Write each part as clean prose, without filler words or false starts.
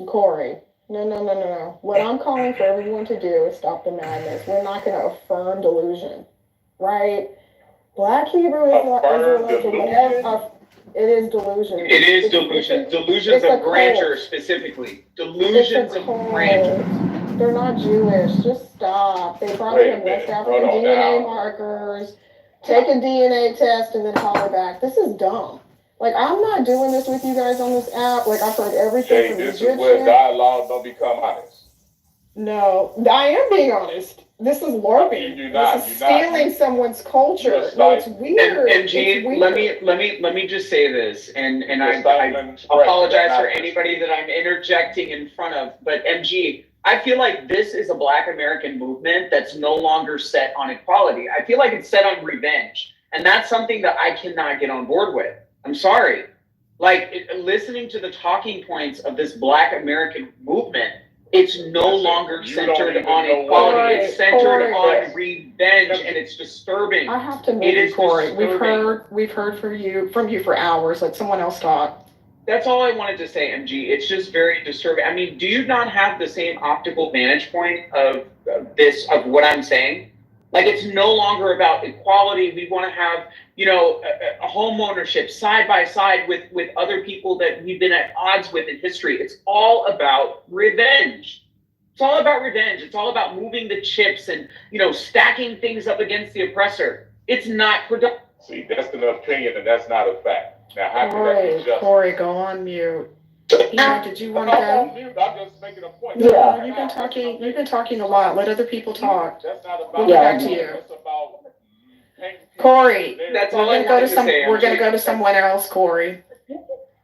Corey. No, no, no, no, no. What I'm calling for everyone to do is stop the madness. We're not going to affirm delusion, right? Black Hebrew Affirm Israelites will never. delusion. It is delusion. It is delusion. Delusions It's a of cult. grandeur, specifically. It's a Delusions of grandeur. cult. They're not Jewish. Just stop. They probably Wait a have West minute. Hold African on DNA now. markers. Take a DNA test and then holler back. This is dumb. Like, I'm not doing this with you guys on this app. Like, I've heard everything Jay, from this is where Egyptian. dialogue don't become honest. No, I am being honest. This is LARPing. You're not. This is You're not. stealing someone's culture. You're No, it's stifling. weird. And It's G, weird. let me just say this, and I stifling expression. apologize That's for not- anybody that I'm interjecting in front of, but MG, I feel like this is a Black American movement that's no longer set on equality. I feel like it's set on revenge, and that's something that I cannot get on board with. I'm sorry. Like, listening to the talking points of this Black American movement, it's no longer you don't centered even on know equality. what- It's centered Corey. on revenge, and it's disturbing. I have to It move you, is Corey. disturbing. We've heard from you for hours. Let someone else talk. That's all I wanted to say, MG. It's just very disturbing. I mean, do you not have the same optical vantage point of what I'm saying? Like, it's no longer about equality. We want to have, a home ownership side by side with other people that we've been at odds with in history. It's all about revenge. It's all about revenge. It's all about moving the chips and, stacking things up against the oppressor. It's not productive. See, that's an opinion and that's not a fact. Now, how can that be justice? Corey, go on mute. Did you want to I'm go? on mute. I'm just making a point. Yeah, you've been talking. You've been talking a lot. Let other people talk. That's not about. We'll get back to you. It's about Corey, That's we're all I gonna go wanted to to some. say. We're gonna go to someone else, Corey.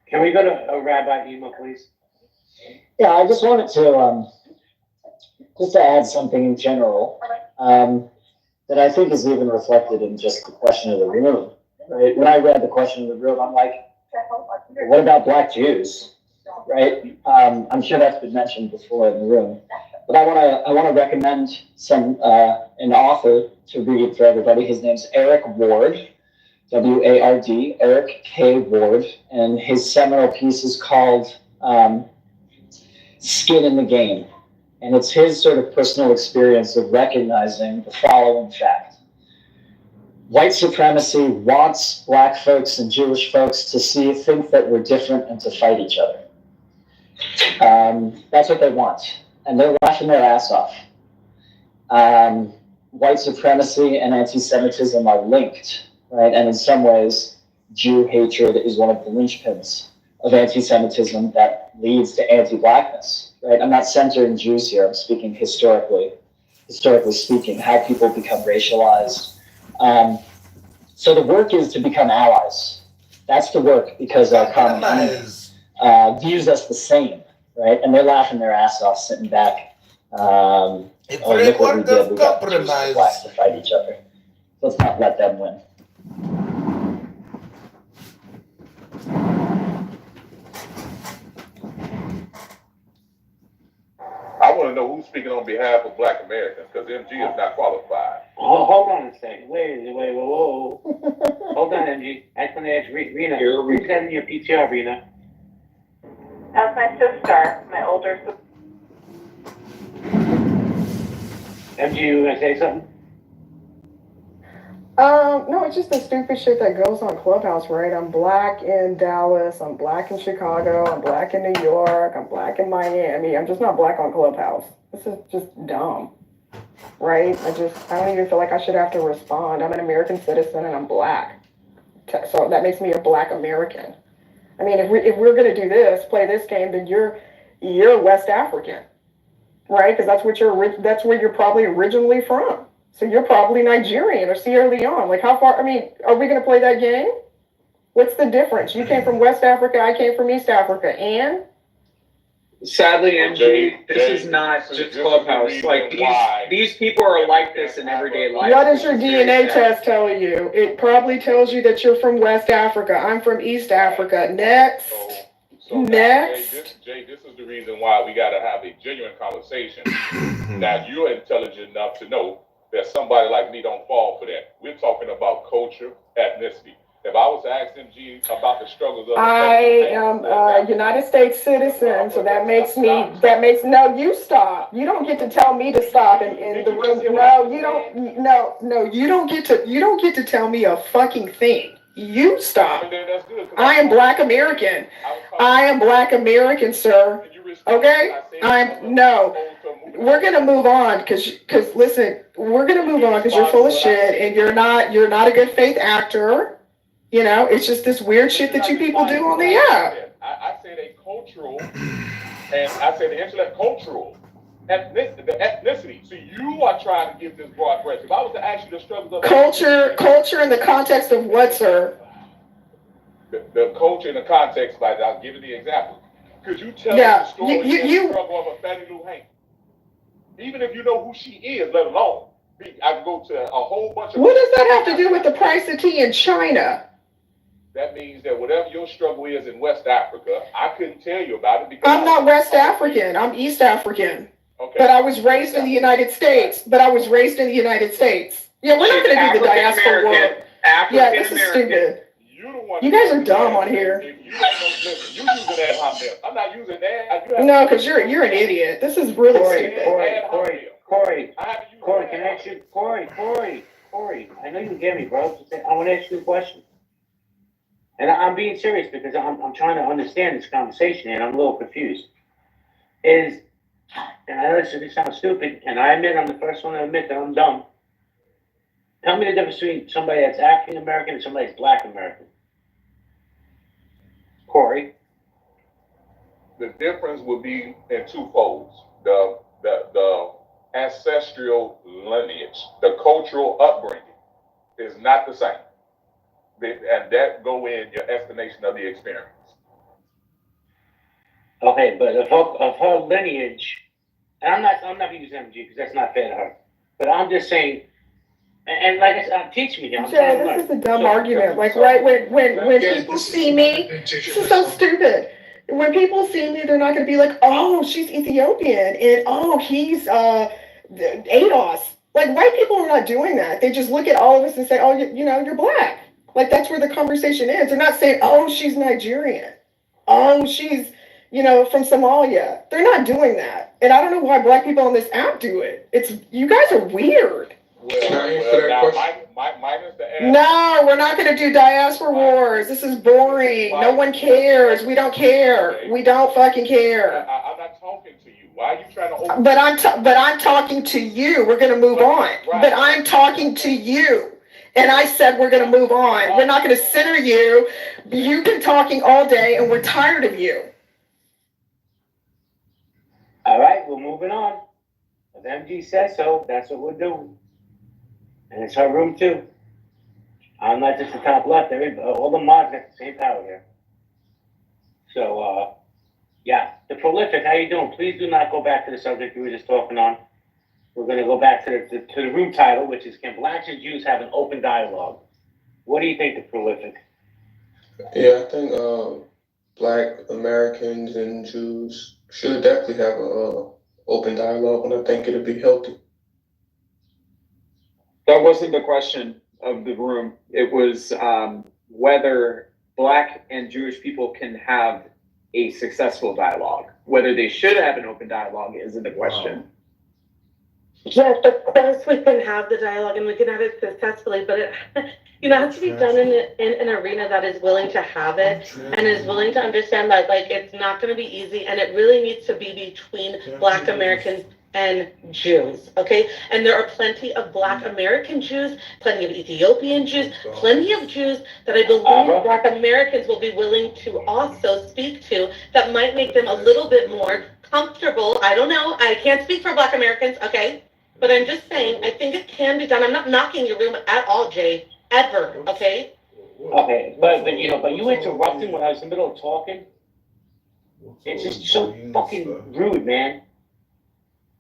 Can we go to Rabbi Ema, please? Yeah, I just wanted to just to add something in general that I think is even reflected in just the question of the room. Right? When I read the question of the room, I'm like, what about Black Jews? Right? I'm sure that's been mentioned before in the room, but I want to recommend an author to read for everybody. His name's Eric Ward, Ward, Eric K. Ward, and his seminal piece is called Skin in the Game. And it's his sort of personal experience of recognizing the following fact. White supremacy wants Black folks and Jewish folks to think that we're different and to fight each other. That's what they want. And they're laughing their ass off. White supremacy and anti-Semitism are linked, right? And in some ways, Jew hatred is one of the linchpins of anti-Semitism that leads to anti-Blackness, right? I'm not centering Jews here. I'm speaking historically speaking, how people become racialized. So the work is to become allies. That's the work, because our common enemy views us the same, right? And they're laughing their ass off, sitting back. Look what we did. We got Jews and Blacks to fight each other. Let's not let them win. I want to know who's speaking on behalf of Black Americans, because MG is not qualified. Oh, hold on a second. Wait, whoa. Hold on, MG. That's when they ask Rena. Who's that in your PTR, Rena? That's my sister, my older sister. MG, you gonna say something? No, it's just the stupid shit that goes on Clubhouse, right? I'm Black in Dallas, I'm Black in Chicago, I'm Black in New York, I'm Black in Miami. I'm just not Black on Clubhouse. This is just dumb, right? I don't even feel like I should have to respond. I'm an American citizen and I'm Black. So that makes me a Black American. I mean, if we're gonna do this, play this game, then you're West African, right? Because that's where you're probably originally from. So you're probably Nigerian or Sierra Leone. Like, how far? I mean, are we going to play that game? What's the difference? You came from West Africa, I came from East Africa, and Sadly, MG, this is not just Clubhouse. Like, these people are like this in everyday life. what does your DNA test tell you? It probably tells you that you're from West Africa. I'm from East Africa. Next. Next. Jay, this is the reason why we got to have a genuine conversation. Now, you're intelligent enough to know that somebody like me don't fall for that. We're talking about culture, ethnicity. If I was to ask MG about the struggles of I am a United States citizen, so that makes no, you stop. You don't get to tell me to stop in the room. No, you don't, no, you don't get to tell me a fucking thing. You stop. I am Black American. I am Black American, sir. Okay? No. We're gonna move on, because listen, we're gonna move on because you're full of shit and you're not a good faith actor. You know, it's just this weird shit that you people do on the app. I said a cultural, and I said the intellect cultural, the ethnicity. So you are trying to give this broad brush. If I was to ask you the struggles of culture in the context of what, sir? The culture in the context, like I'll give you the example. Could you tell us the story of the struggle of a Fannie Lou Hank? Even if you know who she is, let alone, I can go to a whole bunch of. What does that have to do with the price of tea in China? That means that whatever your struggle is in West Africa, I couldn't tell you about it because I'm not West African. I'm East African. Okay. But I was raised in the United States. Yeah, we're not going to do the diaspora war. Yeah, this is stupid. You guys are dumb on here. You using that hot milk. I'm not using that. No, because you're an idiot. This is really stupid. Corey, can I ask you, Corey, I know you get me, bro. I want to ask you a question. And I'm being serious because I'm trying to understand this conversation and I'm a little confused. And I know this sounds stupid, and I admit I'm the first one to admit that I'm dumb. Tell me the difference between somebody that's African American and somebody that's Black American. Corey. The difference would be in two folds. The ancestral lineage, the cultural upbringing is not the same. And that go in your estimation of the experience. Okay, but of her lineage, and I'm not using MG because that's not fair to her. But I'm just saying, and like I said, teach me here. Jay, this is a dumb argument. Like, right when people see me, this is so stupid. When people see me, they're not going to be like, oh, she's Ethiopian, and oh, he's ADOS. Like, white people are not doing that. They just look at all of us and say, oh, you're Black. Like, that's where the conversation is. They're not saying, oh, she's Nigerian. Oh, she's, from Somalia. They're not doing that. And I don't know why Black people on this app do it. You guys are weird. Can I answer that question? Minus the no, we're not going to do diaspora wars. This is boring. No one cares. We don't care. We don't fucking care. I'm not talking to you. Why are you trying to? But I'm talking to you. We're going to move on. Right. But I'm talking to you. And I said we're going to move on. We're not going to center you. You've been talking all day, and we're tired of you. All right, we're moving on. If MG says so, that's what we're doing. And it's her room, too. I'm not just the top left. All the mods got the same power here. So, yeah. The Prolific, how you doing? Please do not go back to the subject we were just talking on. We're going to go back to the room title, which is, Can Blacks and Jews Have an Open Dialogue? What do you think, The Prolific? Yeah, I think Black Americans and Jews should definitely have an open dialogue, and I think it'll be healthy. That wasn't the question of the room. It was whether Black and Jewish people can have a successful dialogue. Whether they should have an open dialogue isn't the question. Wow. Yes, of course we can have the dialogue and we can have it successfully, but it has to be done in an arena that is willing to have it and is willing to understand that it's not going to be easy, and it really needs to be between Black Americans and Jews, okay? And there are plenty of Black American Jews, plenty of Ethiopian Jews, plenty of Jews that I believe Black Americans will be willing to also speak to that might make them a little bit more comfortable. I don't know. I can't speak for Black Americans, okay? But I'm just saying, I think it can be done. I'm not knocking your room at all, Jay. Ever, okay? Okay, but you interrupting when I was in the middle of talking. It's just so fucking rude, man.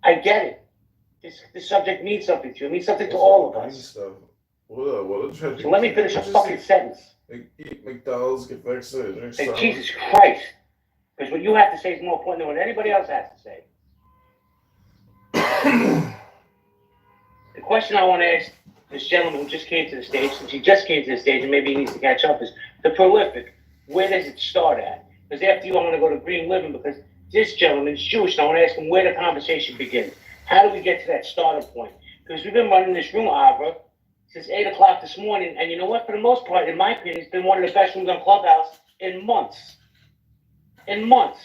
I get it. This subject means something to you. It means something to all of us. So let me finish a fucking sentence. Eat McDonald's, get vaccinated, drink soda. Jesus Christ. Because what you have to say is more important than what anybody else has to say. The question I want to ask this gentleman who just came to the stage, since he just came to the stage and maybe he needs to catch up, is the prolific. Where does it start at? Because after you, I want to go to Green Living because this gentleman's Jewish. And I want to ask him where the conversation begins. How do we get to that starting point? Because we've been running this room, Avra, since 8 o'clock this morning. And you know what? For the most part, in my opinion, it's been one of the best rooms on Clubhouse in months. In months.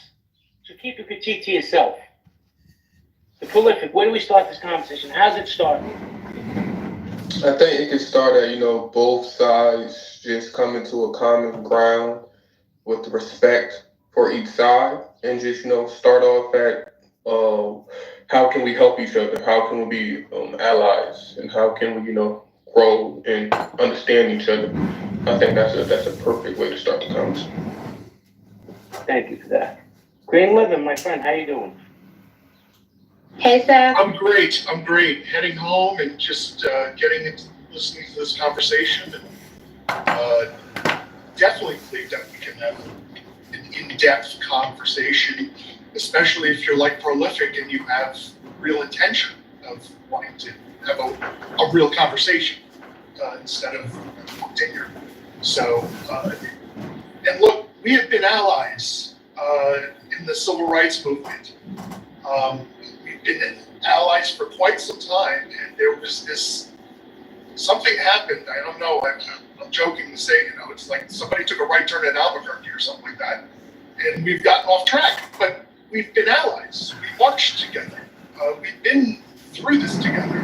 So keep your critique to yourself. The prolific, where do we start this conversation? How's it start? I think it could start at, both sides just coming to a common ground with respect for each side and just, start off at how can we help each other? How can we be allies? And how can we, grow and understand each other? I think that's a perfect way to start the conversation. Thank you for that. Green Living, my friend, how you doing? Hey, Seth. I'm great. Heading home and just listening to this conversation, and definitely believe that we can have an in-depth conversation, especially if you're like prolific and you have real intention of wanting to have a real conversation instead of tenure. So, and look, we have been allies in the civil rights movement. We've been allies for quite some time, and there was something happened. I don't know. I'm joking to say, it's like somebody took a right turn at Albuquerque or something like that, and we've gotten off track. But we've been allies. We marched together. We've been through this together.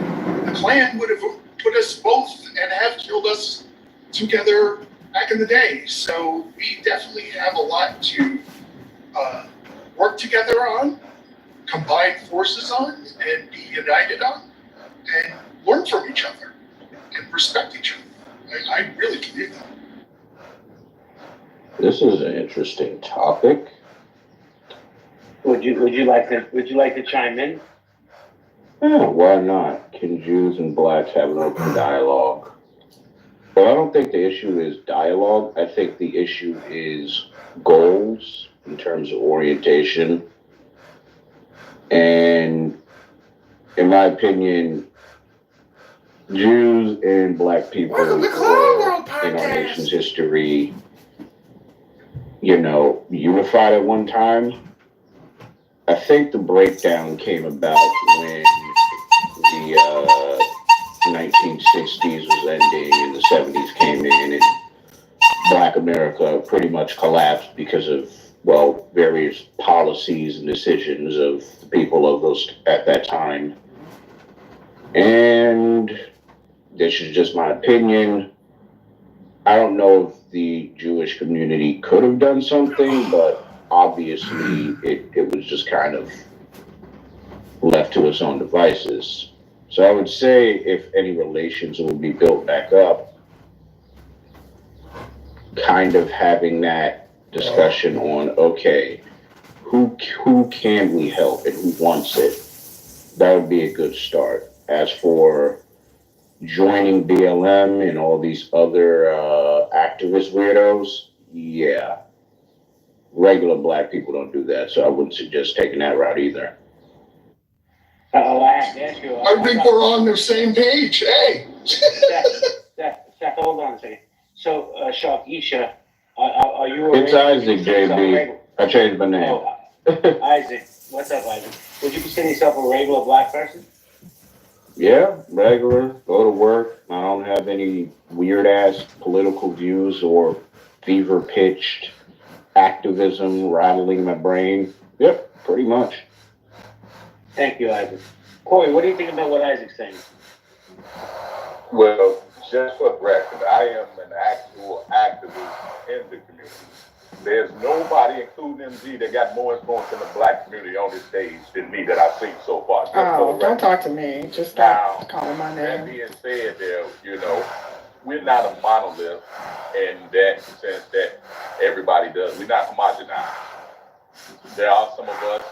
The Klan would have put us both and have killed us together back in the day. So we definitely have a lot to work together on, combine forces on, and be united on, and learn from each other and respect each other. I really believe that. This is an interesting topic. Would you like to chime in? Yeah, why not? Can Jews and blacks have an open dialogue? Well, I don't think the issue is dialogue. I think the issue is goals in terms of orientation. And in my opinion, Jews and black people were, in our nation's history, unified at one time. I think the breakdown came about when the 1960s was ending and the 70s came in, and Black America pretty much collapsed because of, various policies and decisions of the people of those at that time. And this is just my opinion. I don't know if the Jewish community could have done something, but obviously it was just kind of left to its own devices. So I would say if any relations will be built back up, kind of having that discussion on, okay, who can we help and who wants it? That would be a good start. As for joining BLM and all these other activist weirdos, yeah, regular black people don't do that, so I wouldn't suggest taking that route either. I have to ask you. I think we're on the same page. Hey. Seth, hold on a second. So, Shark, Isha, are you? It's Isaac, JB. I changed my name. Oh, Isaac, what's up, Isaac? Would you consider yourself a regular black person? Yeah, regular, go to work. I don't have any weird ass political views or fever pitched activism rattling my brain. Yep, pretty much. Thank you, Isaac. Corey, what do you think about what Isaac's saying? Well, just for the record, I am an actual activist in the community. There's nobody, including MG, that got more influence in the black community on this stage than me that I've seen so far. Oh, don't talk to me. Just stop calling my That name. being said, we're not a monolith in that sense that everybody does. We're not homogenized. There are some of us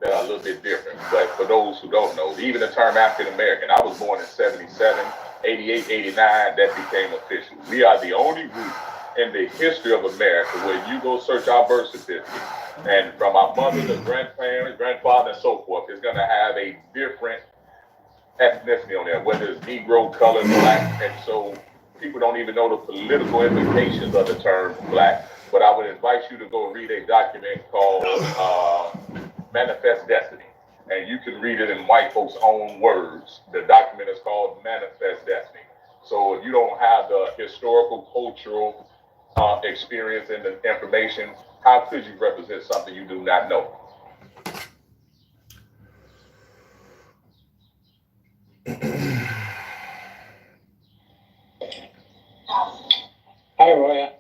that are a little bit different, but for those who don't know, even the term African American, I was born in 77, 88, 89, that became official. We are the only group in the history of America where you go search our birth certificate, and from our mother to grandparents, grandfather, and so forth, it's going to have a different ethnicity on there, whether it's Negro, colored, black, and so people don't even know the political implications of the term black. But I would invite you to go read a document called Manifest Destiny. And you can read it in white folks' own words. The document is called Manifest Destiny. So if you don't have the historical, cultural experience and the information, how could you represent something you do not know? Hi, Roya.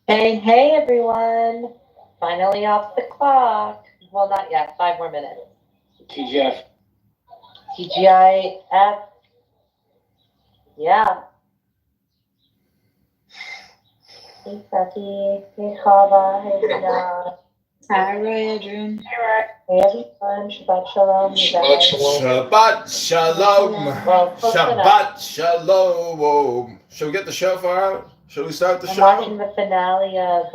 Hey, everyone. Finally off the clock. Well, not yet. 5 more minutes. TGF. TGIF. Yeah. Hey, Sati. Hey, Chava. Hey, Dina. Hi, Roya, June. Hey, everyone. Shabbat Shalom. You Shabbat guys. shalom. Shabbat shalom. Well, close enough. Shabbat shalom. Shall we get the shofar out? Shall we start the I'm show? watching the finale of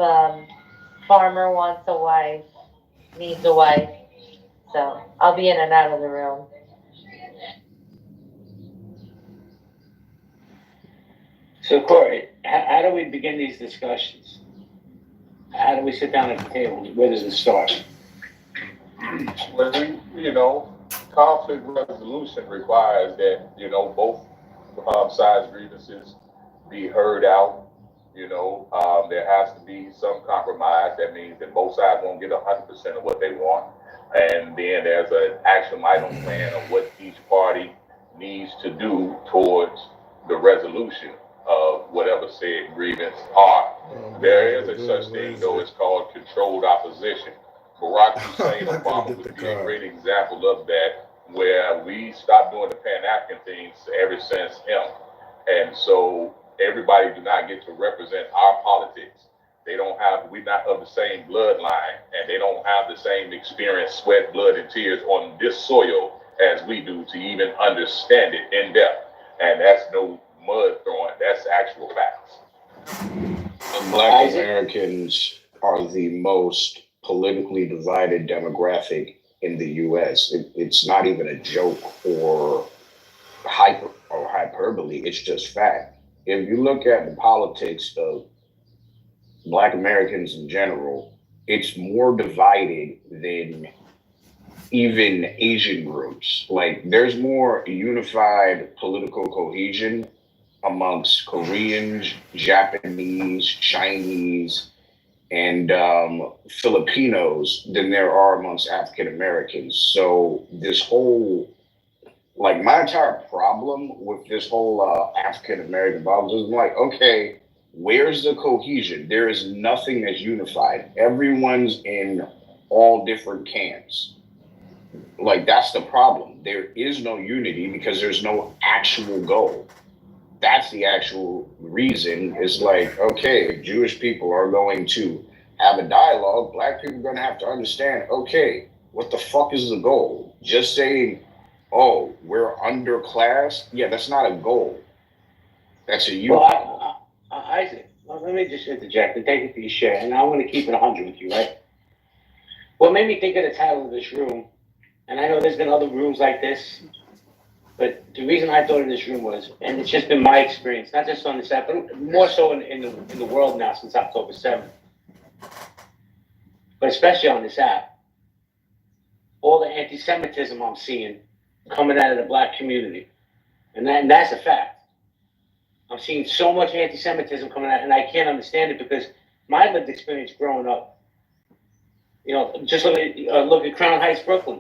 Farmer Wants a Wife, Needs a Wife. So I'll be in and out of the room. So, Corey, how do we begin these discussions? How do we sit down at the table? Where does it start? Well, you know, conflict resolution requires that, both sides' grievances be heard out. There has to be some compromise. That means that both sides won't get 100% of what they want. And then there's an action item plan of what each party needs to do towards the resolution of whatever said grievance are. There is a such thing, though, it's called controlled opposition. Barack Hussein Obama would be a great example of that, where we stopped doing the Pan-African things ever since him. And so everybody do not get to represent our politics. We're not of the same bloodline, and they don't have the same experience, sweat, blood, and tears on this soil as we do to even understand it in depth. And that's no mud throwing, that's actual facts. Black Americans are the most politically divided demographic in the U.S. It's not even a joke or hyperbole. It's just fact. If you look at the politics of Black Americans in general, it's more divided than even Asian groups. Like, there's more unified political cohesion amongst Koreans, Japanese, Chinese, and Filipinos than there are amongst African Americans. So this whole, like, my entire problem with this whole African American problem is like, okay, where's the cohesion? There is nothing that's unified. Everyone's in all different camps. Like, that's the problem. There is no unity because there's no actual goal. That's the actual reason. It's like, okay, if Jewish people are going to have a dialogue, Black people are going to have to understand, okay, what the fuck is the goal? Just saying, oh, we're underclass? Yeah, that's not a goal. That's a youth. Well, Isaac, let me just interject and thank you for your share. And I want to keep it 100 with you, right? What made me think of the title of this room, and I know there's been other rooms like this, but the reason I thought of this room was, and it's just been my experience, not just on this app, but more so in the world now since October 7th, but especially on this app, all the anti-Semitism I'm seeing coming out of the Black community. And that's a fact. I'm seeing so much anti-Semitism coming out, and I can't understand it because my lived experience growing up, just look at Crown Heights, Brooklyn.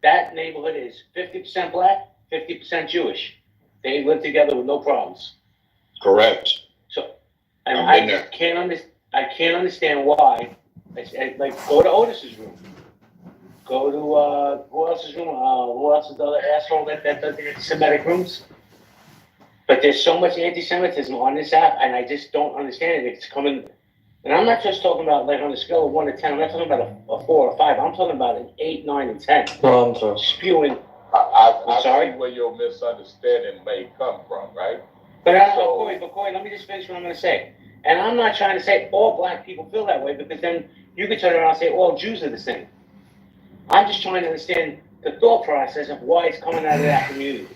That neighborhood is 50% Black, 50% Jewish. They live together with no problems. Correct. So, and I just can't understand why. Like, go to Otis's room. Go to who else's room? Who else is the other asshole that does the anti-Semitic rooms? But there's so much anti-Semitism on this app, and I just don't understand it. It's coming, and I'm not just talking about like on a scale of 1 to 10. I'm not talking about a 4 or 5. I'm talking about an 8, 9, and 10. No, I'm sorry. Spewing. I sorry? see where your misunderstanding may come from, right? But Corey, let me just finish what I'm going to say. And I'm not trying to say all Black people feel that way, because then you could turn around and say all Jews are the same. I'm just trying to understand the thought process of why it's coming out of that community.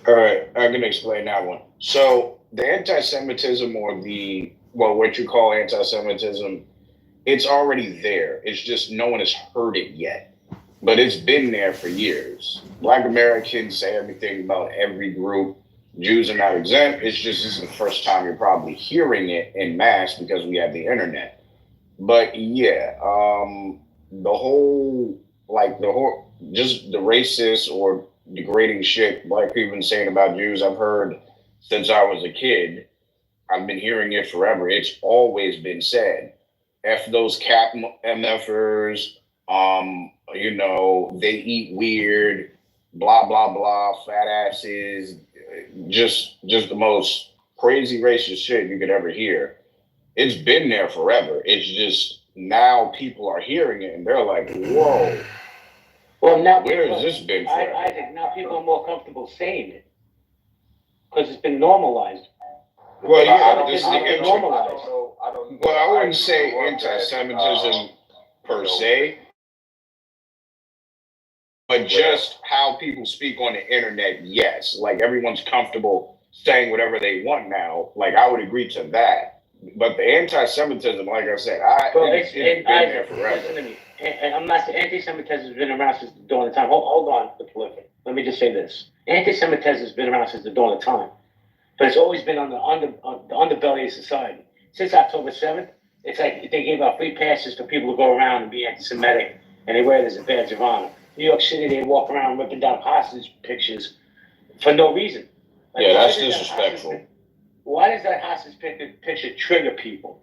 All right, I can explain that one. So the anti-Semitism or what you call anti-Semitism, it's already there. It's just no one has heard it yet, but it's been there for years. Black Americans say everything about every group. Jews are not exempt. It's just this is the first time you're probably hearing it in mass because we have the internet. But yeah, just the racist or degrading shit black people been saying about Jews, I've heard since I was a kid. I've been hearing it forever. It's always been said. F those cap MFers, they eat weird, blah, blah, blah, fat asses, just the most crazy racist shit you could ever hear. It's been there forever. It's just now people are hearing it and they're like, whoa. Well, now where has this been forever? I think now people are more comfortable saying it because it's been normalized. Well, yeah, this is normalized. Well, I wouldn't say anti-Semitism per se, but just how people speak on the internet, yes. Like everyone's comfortable saying whatever they want now. Like I would agree to that. But the anti-Semitism, like I said, it's been there forever. Listen to me. And I'm not saying anti-Semitism has been around since the dawn of time. Hold on, the prolific. Let me just say this. Anti-Semitism has been around since the dawn of time. But it's always been on the underbelly of society. Since October 7th, it's like they gave out free passes for people to go around and be anti-Semitic, and they wear it as a badge of honor. New York City, they walk around ripping down hostage pictures for no reason. Like, yeah, that's disrespectful. Why does that hostage picture trigger people?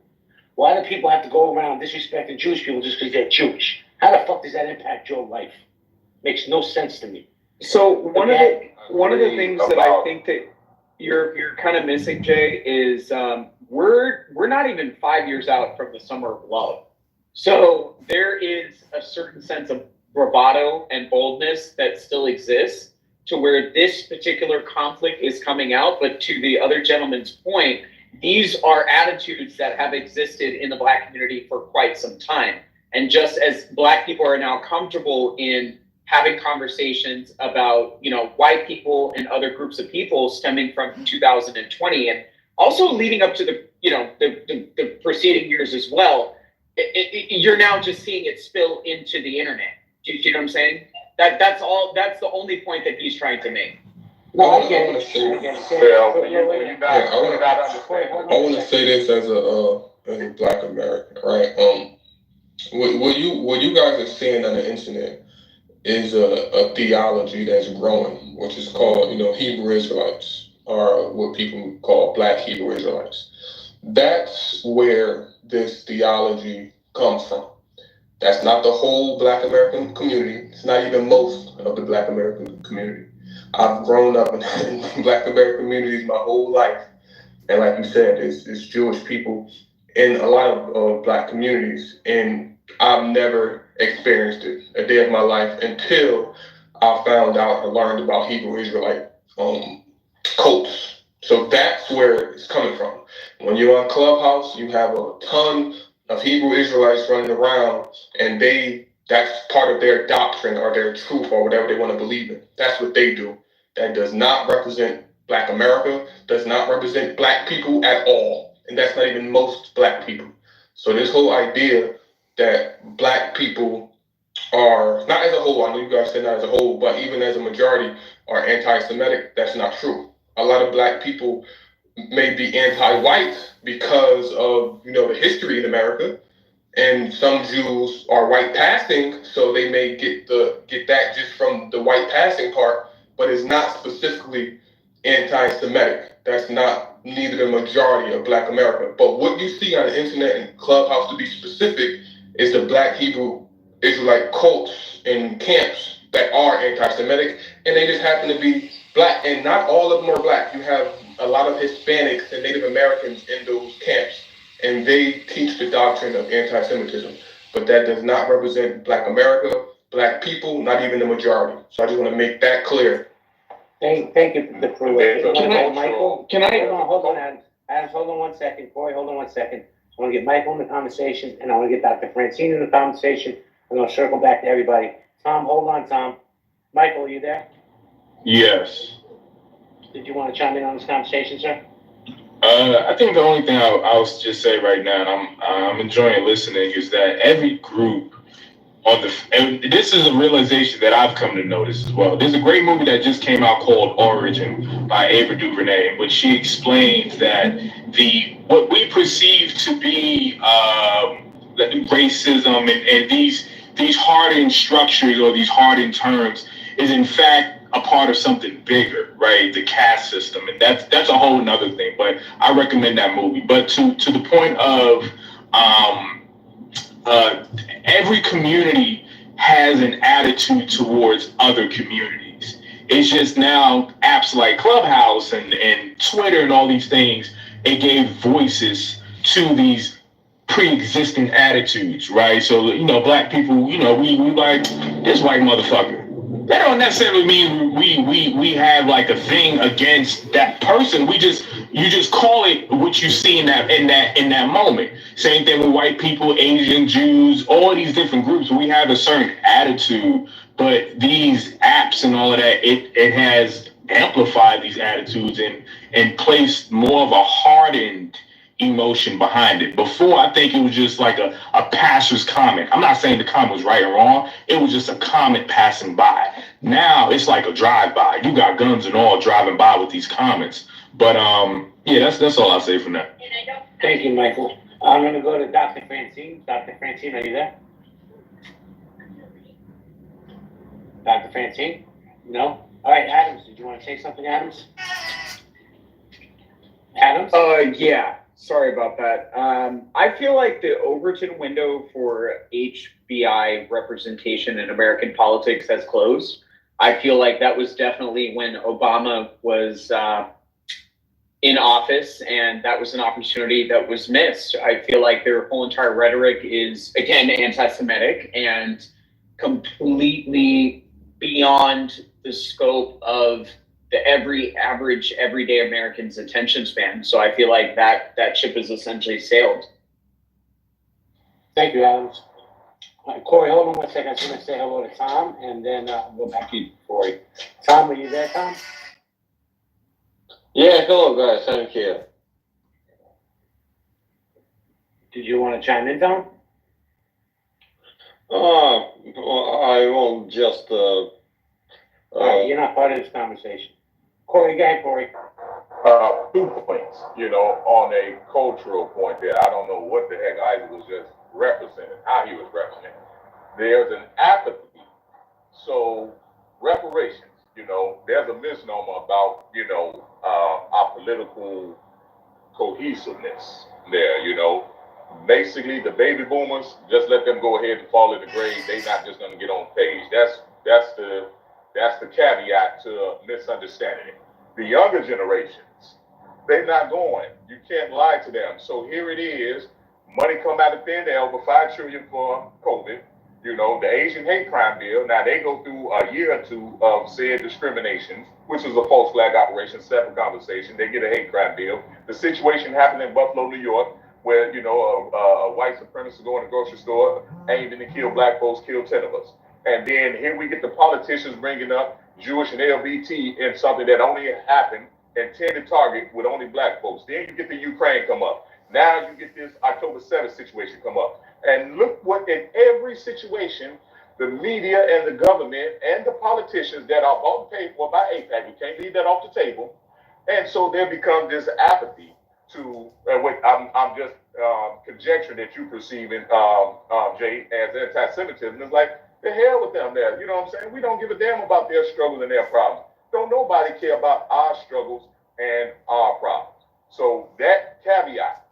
Why do people have to go around disrespecting Jewish people just because they're Jewish? How the fuck does that impact your life? Makes no sense to me. So one of the things that I think that you're kind of missing, Jay, is we're not even 5 years out from the Summer of Love. So there is a certain sense of bravado and boldness that still exists to where this particular conflict is coming out. But to the other gentleman's point, these are attitudes that have existed in the Black community for quite some time. And just as Black people are now comfortable in having conversations about, white people and other groups of people stemming from 2020 and also leading up to the preceding years as well, you're now just seeing it spill into the internet. Do you see what I'm saying? That's the only point that he's trying to make. I want to say this as a Black American, right? What you guys are seeing on the internet is a theology that's growing, which is called, Hebrew Israelites, or what people call Black Hebrew Israelites. That's where this theology comes from. That's not the whole Black American community. It's not even most of the Black American community. I've grown up in Black American communities my whole life. And like you said, it's Jewish people in a lot of Black communities. And I've never experienced it a day of my life until I found out and learned about Hebrew Israelite cults. So that's where it's coming from. When you're on Clubhouse, you have a ton of Hebrew Israelites running around, and that's part of their doctrine or their truth or whatever they want to believe in. That's what they do. That does not represent Black America, does not represent Black people at all. And that's not even most Black people. So this whole idea that Black people are, not as a whole, I know you guys say not as a whole, but even as a majority are anti-Semitic, that's not true. A lot of Black people may be anti-white because of, the history in America. And some Jews are white passing, so they may get that just from the white passing part, but it's not specifically anti-Semitic. That's not neither the majority of Black America. But what you see on the internet and Clubhouse, to be specific, is the Black Hebrew Israelite cults and camps that are anti-Semitic, and they just happen to be Black. And not all of them are Black. You have a lot of Hispanics and Native Americans in those camps, and they teach the doctrine of anti-Semitism. But that does not represent Black America, Black people, not even the majority. So I just want to make that clear. Thank you for the Michael? Hold on, Adams, hold on 1 second. Corey, hold on 1 second. I want to get Michael in the conversation, and I want to get Dr. Francine in the conversation. I'm going to circle back to everybody. Tom, hold on, Tom. Michael, are you there? Yes. Did you want to chime in on this conversation, sir? I think the only thing I'll just say right now, and I'm enjoying listening, is that every group and this is a realization that I've come to notice as well. There's a great movie that just came out called Origin by Ava DuVernay, in which she explains that what we perceive to be racism and these hardened structures or these hardened terms is in fact a part of something bigger, right? The caste system, and that's a whole nother thing. But I recommend that movie. But to the point of every community has an attitude towards other communities. It's just now apps like Clubhouse and Twitter and all these things, it gave voices to these pre-existing attitudes, right? So, black people, we like this white motherfucker. That don't necessarily mean we have like a thing against that person. You just call it what you see in that moment. Same thing with white people, Asian, Jews, all these different groups. We have a certain attitude, but these apps and all of that, it has amplified these attitudes and placed more of a hardened emotion behind it. Before, I think it was just like a passer's comment. I'm not saying the comment was right or wrong. It was just a comment passing by. Now it's like a drive-by. You got guns and all driving by with these comments. But yeah, that's all I'll say for now. Thank you, Michael. I'm going to go to Dr. Francine. Dr. Francine, are you there? Dr. Francine? No? All right, Adams, did you want to say something, Adams? Adams? Yeah. Sorry about that. I feel like the Overton window for HBI representation in American politics has closed. I feel like that was definitely when Obama was in office, and that was an opportunity that was missed. I feel like their whole entire rhetoric is, again, anti-Semitic and completely beyond the scope of the everyday American's attention span. So I feel like that ship is essentially sailed. Thank you, Adams. Corey, hold on 1 second. I'm just going to say hello to Tom, and then I'll go back to you, Corey. Tom, are you there, Tom? Yeah, hello, guys. Thank you. Did you want to chime in, Tom? Well, I won't just... All right, you're not part of this conversation. Corey, go ahead, Corey. 2 points, on a cultural point there. I don't know what the heck Isaac was just representing, how he was representing. There's an apathy. So reparations, there's a misnomer about, our political cohesiveness there, Basically, the baby boomers, just let them go ahead and fall in the grave. They're not just going to get on page. That's the caveat to misunderstanding it. The younger generations, they're not going. You can't lie to them. So here it is. Money come out of thin air, over $5 trillion for COVID. The Asian hate crime bill. Now they go through a year or two of said discrimination, which is a false flag operation, separate conversation. They get a hate crime bill. The situation happened in Buffalo, New York, where a white supremacist go in the grocery store, aimed to kill black folks, killed 10 of us. And then here we get the politicians bringing up Jewish and LGBT in something that only happened and tended to target with only black folks. Then you get the Ukraine come up. Now you get this October 7th situation come up. And look what in every situation, the media and the government and the politicians that are bought and paid for by AIPAC, you can't leave that off the table. And so there becomes this apathy to what I'm just conjecturing that you perceiving, Jay, as anti-Semitism. It's like, the hell with them there. You know what I'm saying? We don't give a damn about their struggles and their problems. Don't nobody care about our struggles and our problems. So that caveat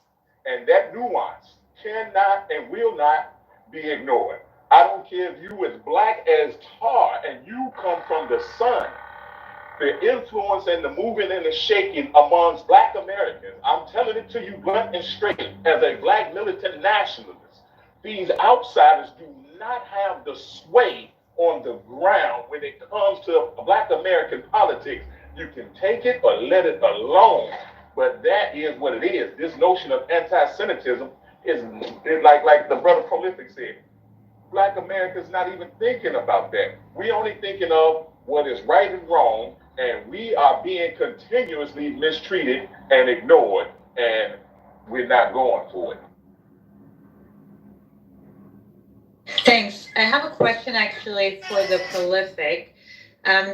and that nuance cannot and will not be ignored. I don't care if you as black as tar and you come from the sun. The influence and the moving and the shaking amongst black Americans, I'm telling it to you blunt and straight, as a black militant nationalist, these outsiders do not have the sway on the ground when it comes to black American politics. You can take it or let it alone, but that is what it is. This notion of anti-Semitism is like the brother Prolific said. Black America's not even thinking about that. We only thinking of what is right and wrong, and we are being continuously mistreated and ignored, and we're not going for it. Thanks. I have a question actually for the prolific. I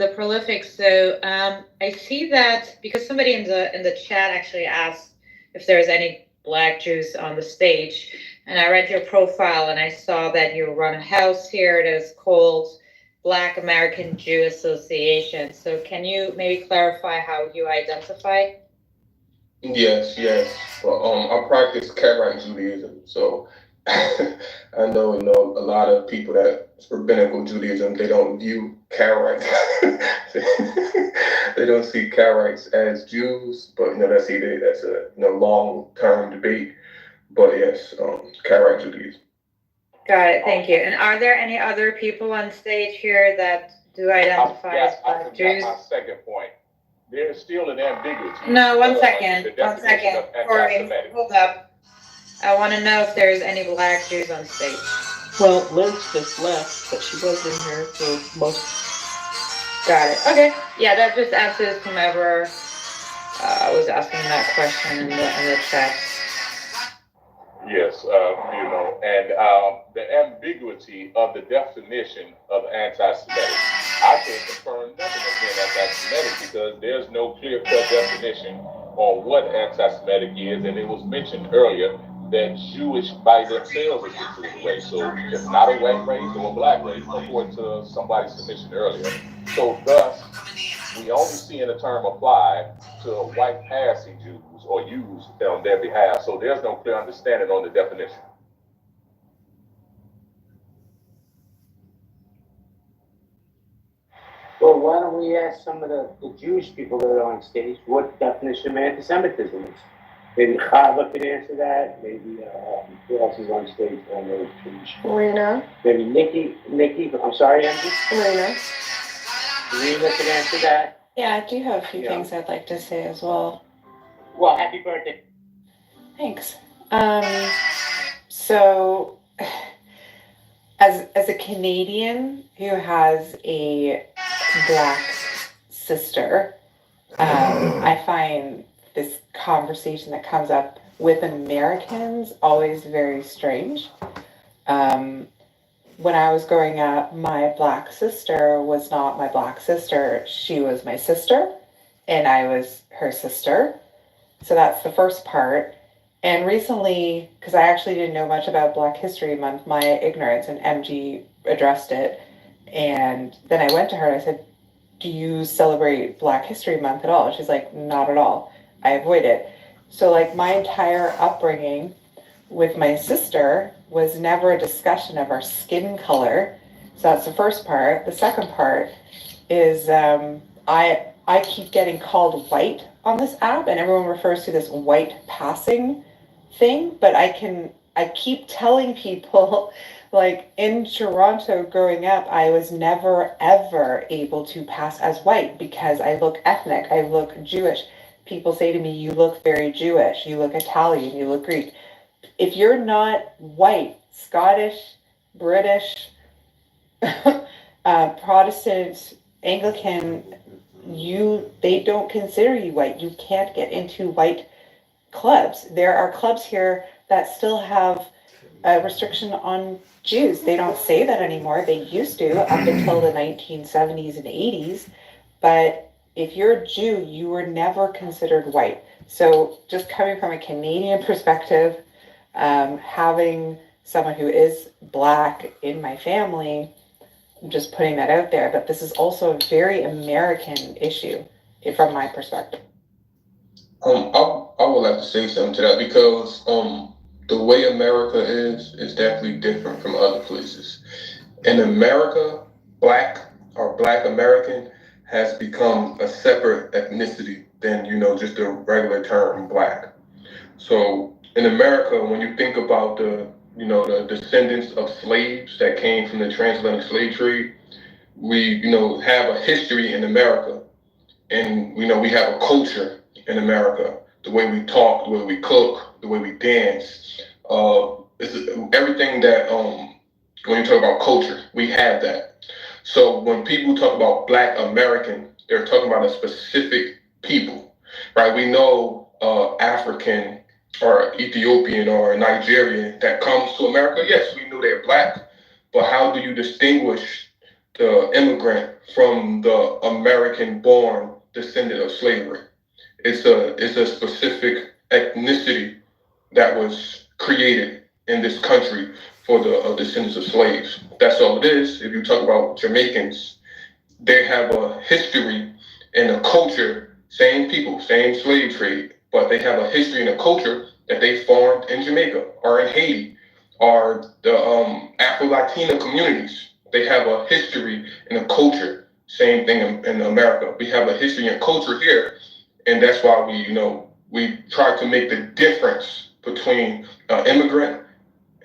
see that because somebody in the chat actually asked if there's any Black Jews on the stage, and I read your profile and I saw that you run a house here that is called Black American Jew Association. So can you maybe clarify how you identify? Yes, yes. Well, I practice Karaite Judaism, so I know a lot of people that rabbinical Judaism, they don't view Karaites. They don't see Karaites as Jews, but that's a long term debate. But yes, Karaite Judaism. Got it. Thank you. And are there any other people on stage here that do identify as Black Jews? My second point. There's still an ambiguity. No, one second. Corey, hold up. I want to know if there's any Black Jews on stage. Well, Liz just left, but she was in here for most. Got it. Okay. Yeah, that just answers whomever was asking that question in the chat. Yes, and the ambiguity of the definition of anti-Semitic. I can't confirm nothing as being anti-Semitic because there's no clear-cut definition on what anti-Semitic is, and it was mentioned earlier that Jewish by themselves is considered a race. So it's not a white race or a black race, according to somebody's submission earlier. So thus, we only seeing the term applied to white passing Jews or used on their behalf. So there's no clear understanding on the definition. Well, why don't we ask some of the Jewish people that are on stage what definition of anti-Semitism is? Maybe Chava could answer that. Maybe who else is on stage? Rena. Maybe Nikki. I'm sorry, Angie. Rena. Rena could answer that. Yeah, I do have a few things I'd like to say as well. Well, happy birthday. Thanks. So, as a Canadian who has a Black sister, I find this conversation that comes up with Americans always very strange. When I was growing up, my Black sister was not my Black sister. She was my sister, and I was her sister. So that's the first part. And recently, because I actually didn't know much about Black History Month, my ignorance, and MG addressed it. And then I went to her and I said, do you celebrate Black History Month at all? She's like, not at all. I avoid it. So like my entire upbringing with my sister was never a discussion of our skin color. So that's the first part. The second part is I keep getting called white on this app, and everyone refers to this white passing thing, but I keep telling people, like in Toronto growing up, I was never ever able to pass as white because I look ethnic, I look Jewish. People say to me, you look very Jewish, you look Italian, you look Greek. If you're not white, Scottish, British, Protestant, Anglican, they don't consider you white. You can't get into white clubs. There are clubs here that still have a restriction on Jews. They don't say that anymore. They used to up until the 1970s and 80s. But if you're a Jew, you were never considered white. So just coming from a Canadian perspective, having someone who is Black in my family, I'm just putting that out there, but this is also a very American issue from my perspective. I would like to say something to that because the way America is definitely different from other places. In America, Black American has become a separate ethnicity than just the regular term Black. So in America, when you think about the descendants of slaves that came from the transatlantic slave trade, we have a history in America, and we have a culture in America. The way we talk, the way we cook, the way we dance, it's everything that When you talk about culture, we have that. So when people talk about Black American, they're talking about a specific people, right? We know African or Ethiopian or Nigerian that comes to America. Yes, we know they're Black, but how do you distinguish the immigrant from the American-born descendant of slavery? It's a specific ethnicity that was created in this country for the descendants of slaves. That's all it is. If you talk about Jamaicans, they have a history and a culture, same people, same slave trade, but they have a history and a culture that they formed in Jamaica or in Haiti or the Afro-Latina communities. They have a history and a culture. Same thing in America. We have a history and culture here, and that's why we try to make the difference between an immigrant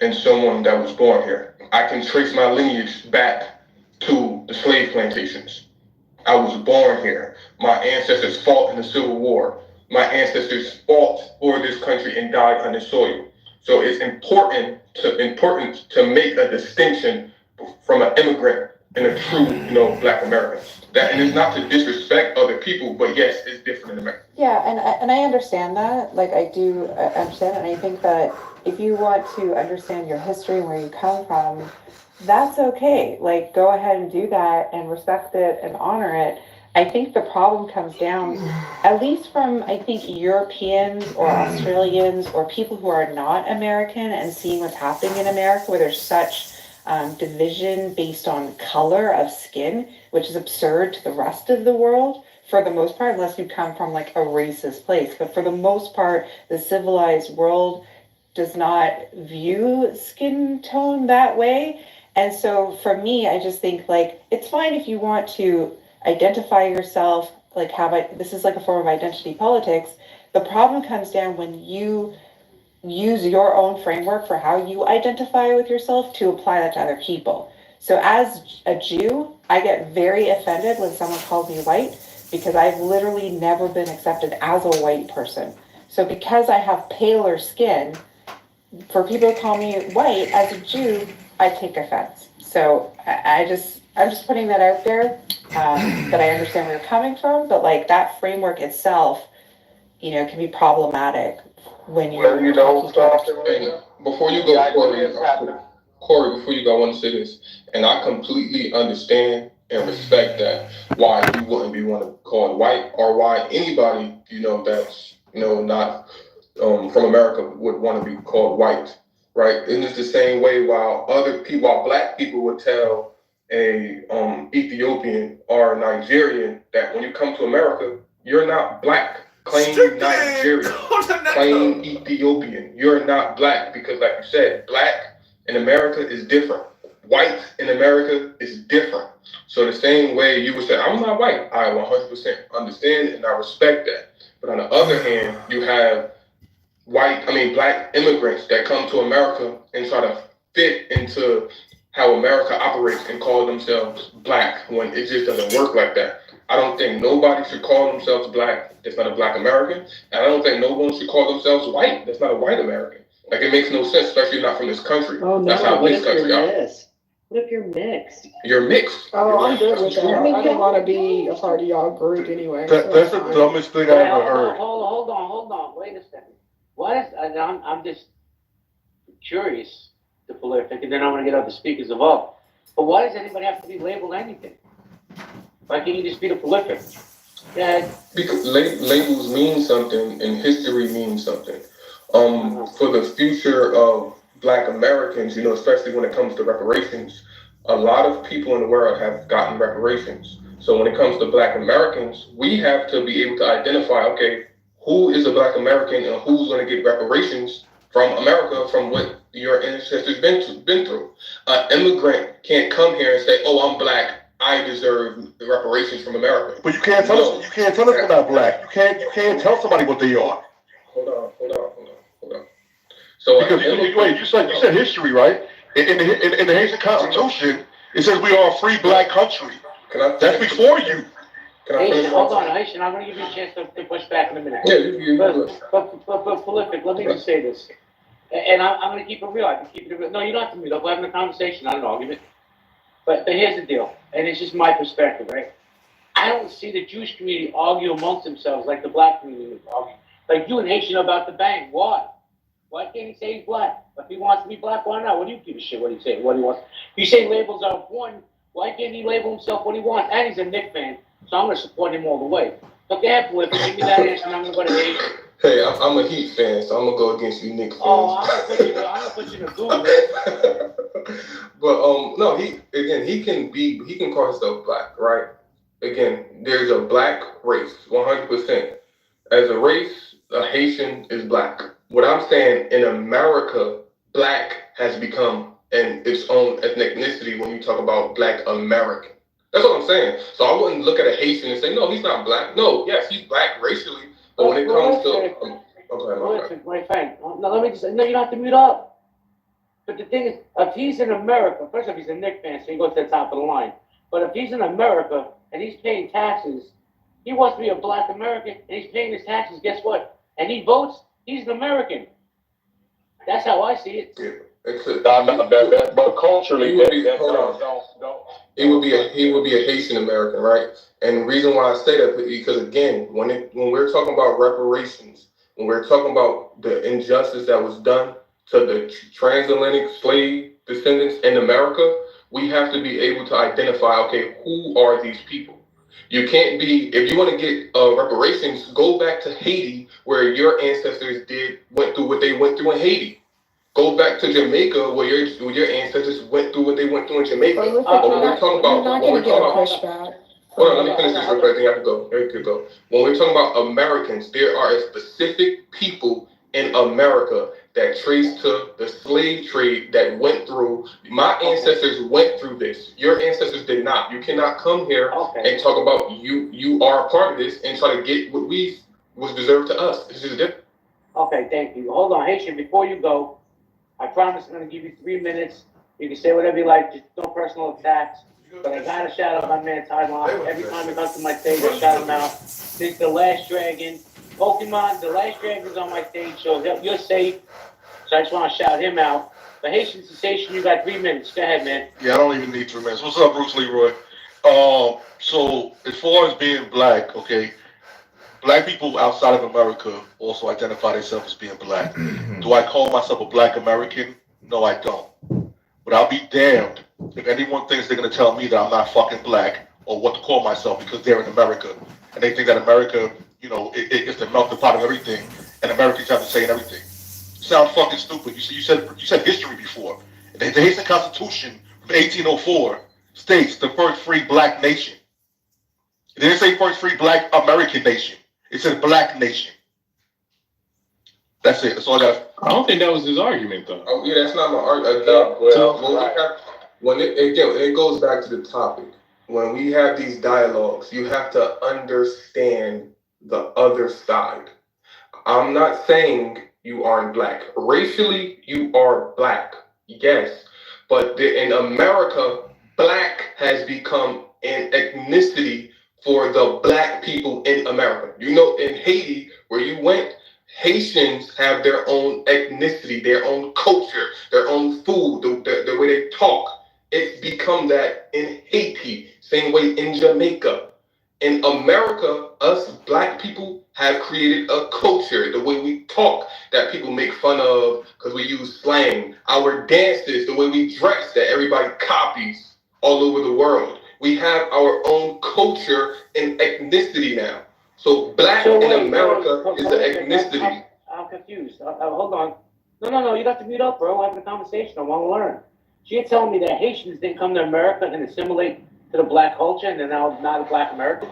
and someone that was born here. I can trace my lineage back to the slave plantations. I was born here. My ancestors fought in the Civil War. My ancestors fought for this country and died on the soil. So it's important to make a distinction from an immigrant and a true, Black American. And it's not to disrespect other people, but yes, it's different in America. Yeah, and I understand that. Like I do understand it, and I think that if you want to understand your history and where you come from, that's okay. Like go ahead and do that and respect it and honor it. I think the problem comes down, at least from I think Europeans or Australians or people who are not American and seeing what's happening in America, where there's such division based on color of skin, which is absurd to the rest of the world for the most part, unless you come from like a racist place. But for the most part, the civilized world does not view skin tone that way. And so for me, I just think like it's fine if you want to identify yourself, like this is like a form of identity politics. The problem comes down when you use your own framework for how you identify with yourself to apply that to other people. So as a Jew, I get very offended when someone calls me white because I've literally never been accepted as a white person. So because I have paler skin, for people to call me white as a Jew, I take offense. So I'm just putting that out there, that I understand where you're coming from, but like that framework itself, can be problematic when you're talking to others. Before you go, Corey, before you go, I want to say this, and I completely understand and respect that why you wouldn't be one to call it white, or why anybody that's not from America would want to be called white, right? And it's the same way while Black people would tell a Ethiopian or a Nigerian that when you come to America, you're not Black. Claim Nigerian, claim Ethiopian. You're not Black because, like you said, Black in America is different. White in America is different. So the same way you would say, I'm not white, I 100% understand and I respect that. But on the other hand, you have Black immigrants that come to America and try to fit into how America operates and call themselves Black when it just doesn't work like that. I don't think nobody should call themselves Black that's not a Black American. And I don't think no one should call themselves white that's not a white American. Like, it makes no sense, especially not from this country. Oh, no, that's how what this if country you're operates. mixed? What if you're mixed? You're mixed. Oh, I'm good with that. I don't want to be a part of y'all group anyway. That's the dumbest thing I ever heard. Hold on. Wait a second. I'm just curious, the prolific, and then I want to get other speakers involved. But why does anybody have to be labeled anything? Why can't you just be the prolific? Yeah. Because labels mean something and history means something. For the future of Black Americans, especially when it comes to reparations, a lot of people in the world have gotten reparations. So when it comes to Black Americans, we have to be able to identify, okay, who is a Black American and who's going to get reparations from America from what your ancestors been through. An immigrant can't come here and say, "Oh, I'm Black, I deserve the reparations from America." But you can't tell us they're not Black. You can't tell somebody what they are. Hold on. So because you said history, right? In the Haitian Constitution, it says we are a free Black country. That's before you. Hold on, Haitian. I'm going to give you a chance to push back in a minute. Yeah, but prolific. Let me just say this. And I'm gonna keep it real. I can keep it real. No, you don't have to mute up. We're having a conversation, not an argument. But here's the deal, and it's just my perspective, right? I don't see the Jewish community argue amongst themselves like the black community argue. Like you and Haitian about the bang. Why? Why can't he say he's black? If he wants to be black, why not? What do you give a shit what he say? What he wants? You say labels are important. Why can't he label himself what he wants? And he's a Knicks fan, so I'm gonna support him all the way. So get with it. Give me that answer, and I'm gonna go to Haitian. Hey, I'm a Heat fan, so I'm gonna go against you Knicks fans. Oh, I'm gonna put you in a Google, man. But no, he can call himself black, right? Again, there's a black race, 100%. As a race, a Haitian is black. What I'm saying, in America, black has become its own ethnicity when you talk about black American. That's what I'm saying. So I wouldn't look at a Haitian and say, no, he's not black. No, yes, he's black racially, but when it comes to... Listen, my friend. No, let me just... No, you don't have to mute up. But the thing is, if he's in America, first off, he's a Knicks fan, so he goes to the top of the line. But if he's in America and he's paying taxes, he wants to be a black American and he's paying his taxes, guess what? And he votes, he's an American. That's how I see it. Yeah. But culturally, he would be a Haitian American, right? And the reason why I say that is because, again, when we're talking about reparations, when we're talking about the injustice that was done to the transatlantic slave descendants in America, we have to be able to identify, okay, who are these people? You can't be, if you want to get reparations, go back to Haiti, where your ancestors went through what they went through in Haiti. Go back to Jamaica, where your ancestors went through what they went through in Jamaica. But when we're talking about, pushback. Hold on, let me finish this real quick. I think I have to go. There you go. When we're talking about Americans, there are specific people in America that trace to the slave trade that went through. My ancestors went through this. Your ancestors did not. You cannot come here and talk about you are a part of this and try to get what was deserved to us. This is different. Okay, thank you. Hold on, Haitian, before you go, I promise I'm going to give you 3 minutes. You can say whatever you like, just no personal attacks. But I got to shout out my man, Taiwan. Every time he comes to my stage, I shout him out. This is the last dragon. Pokemon, the last dragon's on my stage, so you're safe. So I just want to shout him out. The Haitian Sensation, you got 3 minutes. Go ahead, man. Yeah, I don't even need 3 minutes. What's up, Bruce Leroy? So as far as being black, okay, black people outside of America also identify themselves as being black. Do I call myself a black American? No, I don't. But I'll be damned if anyone thinks they're going to tell me that I'm not fucking black or what to call myself because they're in America. And they think that America, it's the melting pot of everything, and Americans have to say everything. Sound fucking stupid. You said history before. The Haitian Constitution from 1804 states the first free black nation. It didn't say first free black American nation. It said black nation. That's it. That's all I got. I don't think that was his argument, though. Oh, yeah, that's not my argument. It goes back to the topic. When we have these dialogues, you have to understand the other side. I'm not saying you aren't black. Racially, you are black, yes. But in America, black has become an ethnicity for the black people in America. In Haiti, where you went, Haitians have their own ethnicity, their own culture, their own food, the way they talk. It's become that in Haiti, same way in Jamaica. In America, us black people have created a culture, the way we talk, that people make fun of because we use slang. Our dances, the way we dress, that everybody copies all over the world. We have our own culture and ethnicity now. So black in America is an ethnicity. I'm confused. Hold on. No, you have to mute up, bro. Have a conversation. I want to learn. So you're telling me that Haitians didn't come to America and assimilate to the black culture and they're now not a black American?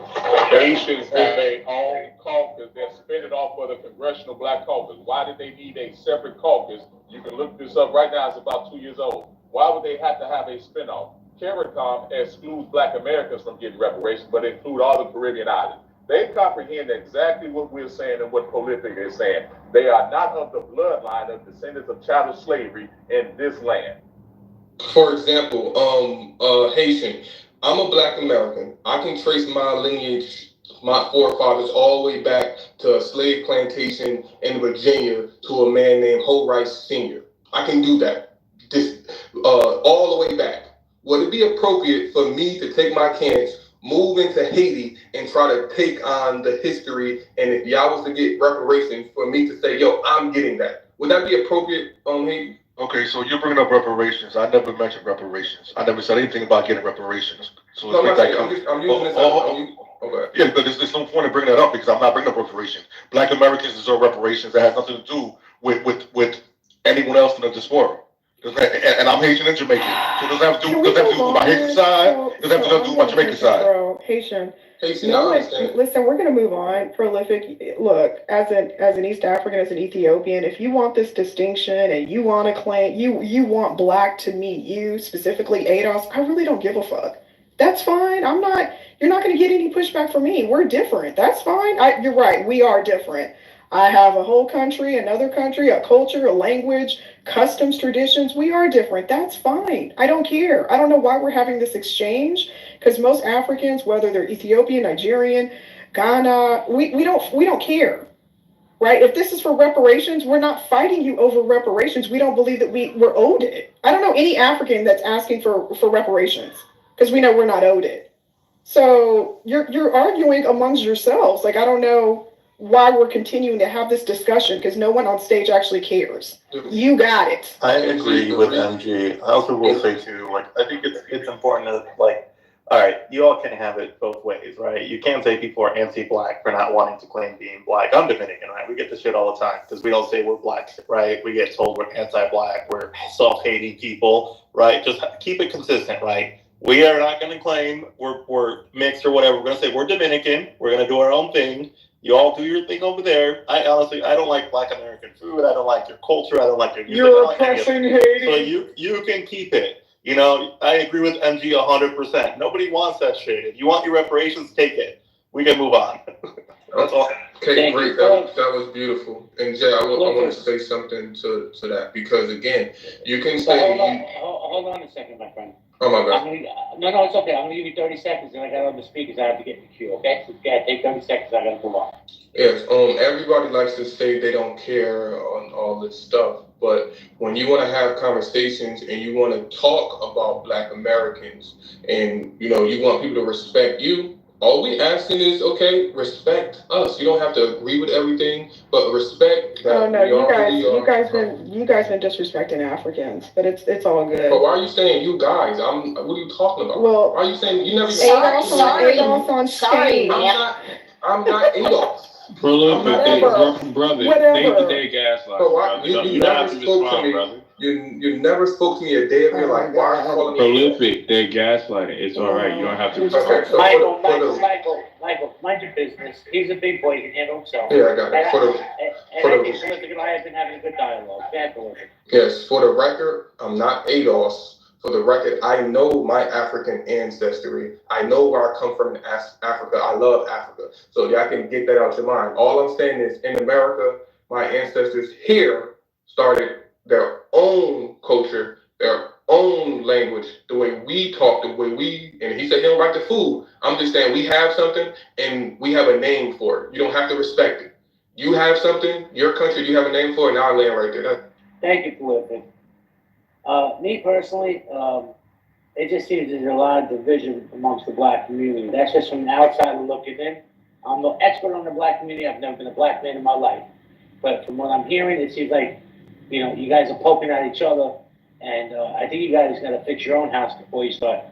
Haitians have their own caucus. They're spinning off of the Congressional Black Caucus. Why did they need a separate caucus? You can look this up right now. It's about 2 years old. Why would they have to have a spinoff? CARICOM excludes black Americans from getting reparations, but include all the Caribbean islands. They comprehend exactly what we're saying and what Prolific is saying. They are not of the bloodline of descendants of chattel slavery in this land. For example, Haitian. I'm a black American. I can trace my lineage my forefathers all the way back to a slave plantation in Virginia to a man named Ho Rice Sr. I can do that. This, all the way back. Would it be appropriate for me to take my chance, move into Haiti, and try to take on the history, and if y'all was to get reparations, for me to say, yo, I'm getting that? Would that be appropriate on Haiti? Okay, so you're bringing up reparations. I never mentioned reparations. I never said anything about getting reparations. So No, I'm let's not make that saying, clear. I'm using this as, okay. Yeah, but there's no point in bringing that up because I'm not bringing up reparations. Black Americans deserve reparations. That has nothing to do with anyone else in the diaspora. And I'm Haitian and Jamaican, so it doesn't have to do with my Haitian side. It doesn't have to do with my Jamaican side. Haitian. Haitian, No, I understand. listen, we're gonna move on. Prolific. Look, as an East African, as an Ethiopian, if you want this distinction and you want to claim you want black to meet you, specifically ADOS, I really don't give a fuck. That's fine. I'm not. You're not gonna get any pushback from me. We're different. That's fine. You're right. We are different. I have a whole country, another country, a culture, a language, customs, traditions. We are different. That's fine. I don't care. I don't know why we're having this exchange. Because most Africans, whether they're Ethiopian, Nigerian, Ghana, we don't care, right? If this is for reparations, we're not fighting you over reparations. We don't believe that we're owed it. I don't know any African that's asking for reparations because we know we're not owed it. So you're arguing amongst yourselves. Like I don't know why we're continuing to have this discussion because no one on stage actually cares. You got it. I agree with MG. I also will say too, like I think it's important to like, all right, you all can have it both ways, right? You can't say people are anti-black for not wanting to claim being black. I'm Dominican, right? We get this shit all the time because we don't say we're black, right? We get told we're anti-black, we're self-hating people, right? Just keep it consistent, right? We are not going to claim we're mixed or whatever. We're going to say we're Dominican. We're going to do our own thing. You all do your thing over there. I honestly don't like Black American food. I don't like your culture. I don't like your music. You're oppressing Haiti. So you can keep it. You know, I agree with MG 100%. Nobody wants that shit. If you want your reparations, take it. We can move on. That's all. Okay, great. That was beautiful. And Jay, I want to say something to that because again, you can say Hold on a second, my friend. Oh my God. No, it's okay. I'm gonna give you 30 seconds, and I got on the speakers. I have to get in the queue. Okay? So take 30 seconds. I gotta move on. Yes. Everybody likes to say they don't care on all this stuff, but when you want to have conversations and you want to talk about Black Americans, and you want people to respect you. All we asking is, okay, respect us. You don't have to agree with everything, but respect that. Oh no, you guys been disrespecting Africans, but it's all good. But why are you saying you guys? What are you talking about? Well, why are you saying you never? Adolf on stage. I'm not Adolf. Prolific, brother. Day gaslight. But why you never spoke to me? Brother. You never spoke to me a day of your life. Why are you calling me? Prolific, they're gaslighting. It's all right. You don't have to. Okay, so Michael, mind your business. He's a big boy. He can handle himself. Yeah, I got it. I think Prolific and I have been having a good dialogue. Yes, for the record, I'm not ADOS. For the record, I know my African ancestry. I know where I come from in Africa. I love Africa. So y'all can get that out your mind. All I'm saying is in America, my ancestors here started their own culture, their own language, the way we talk, the way and he said he don't like the food. I'm just saying we have something and we have a name for it. You don't have to respect it. You have something, your country, you have a name for it, and I'll land right there. Thank you, Prolific. Me personally, it just seems there's a lot of division amongst the Black community. That's just from the outside looking in. I'm no expert on the Black community. I've never been a Black man in my life. But from what I'm hearing, it seems like, you guys are poking at each other. And I think you guys got to fix your own house before you start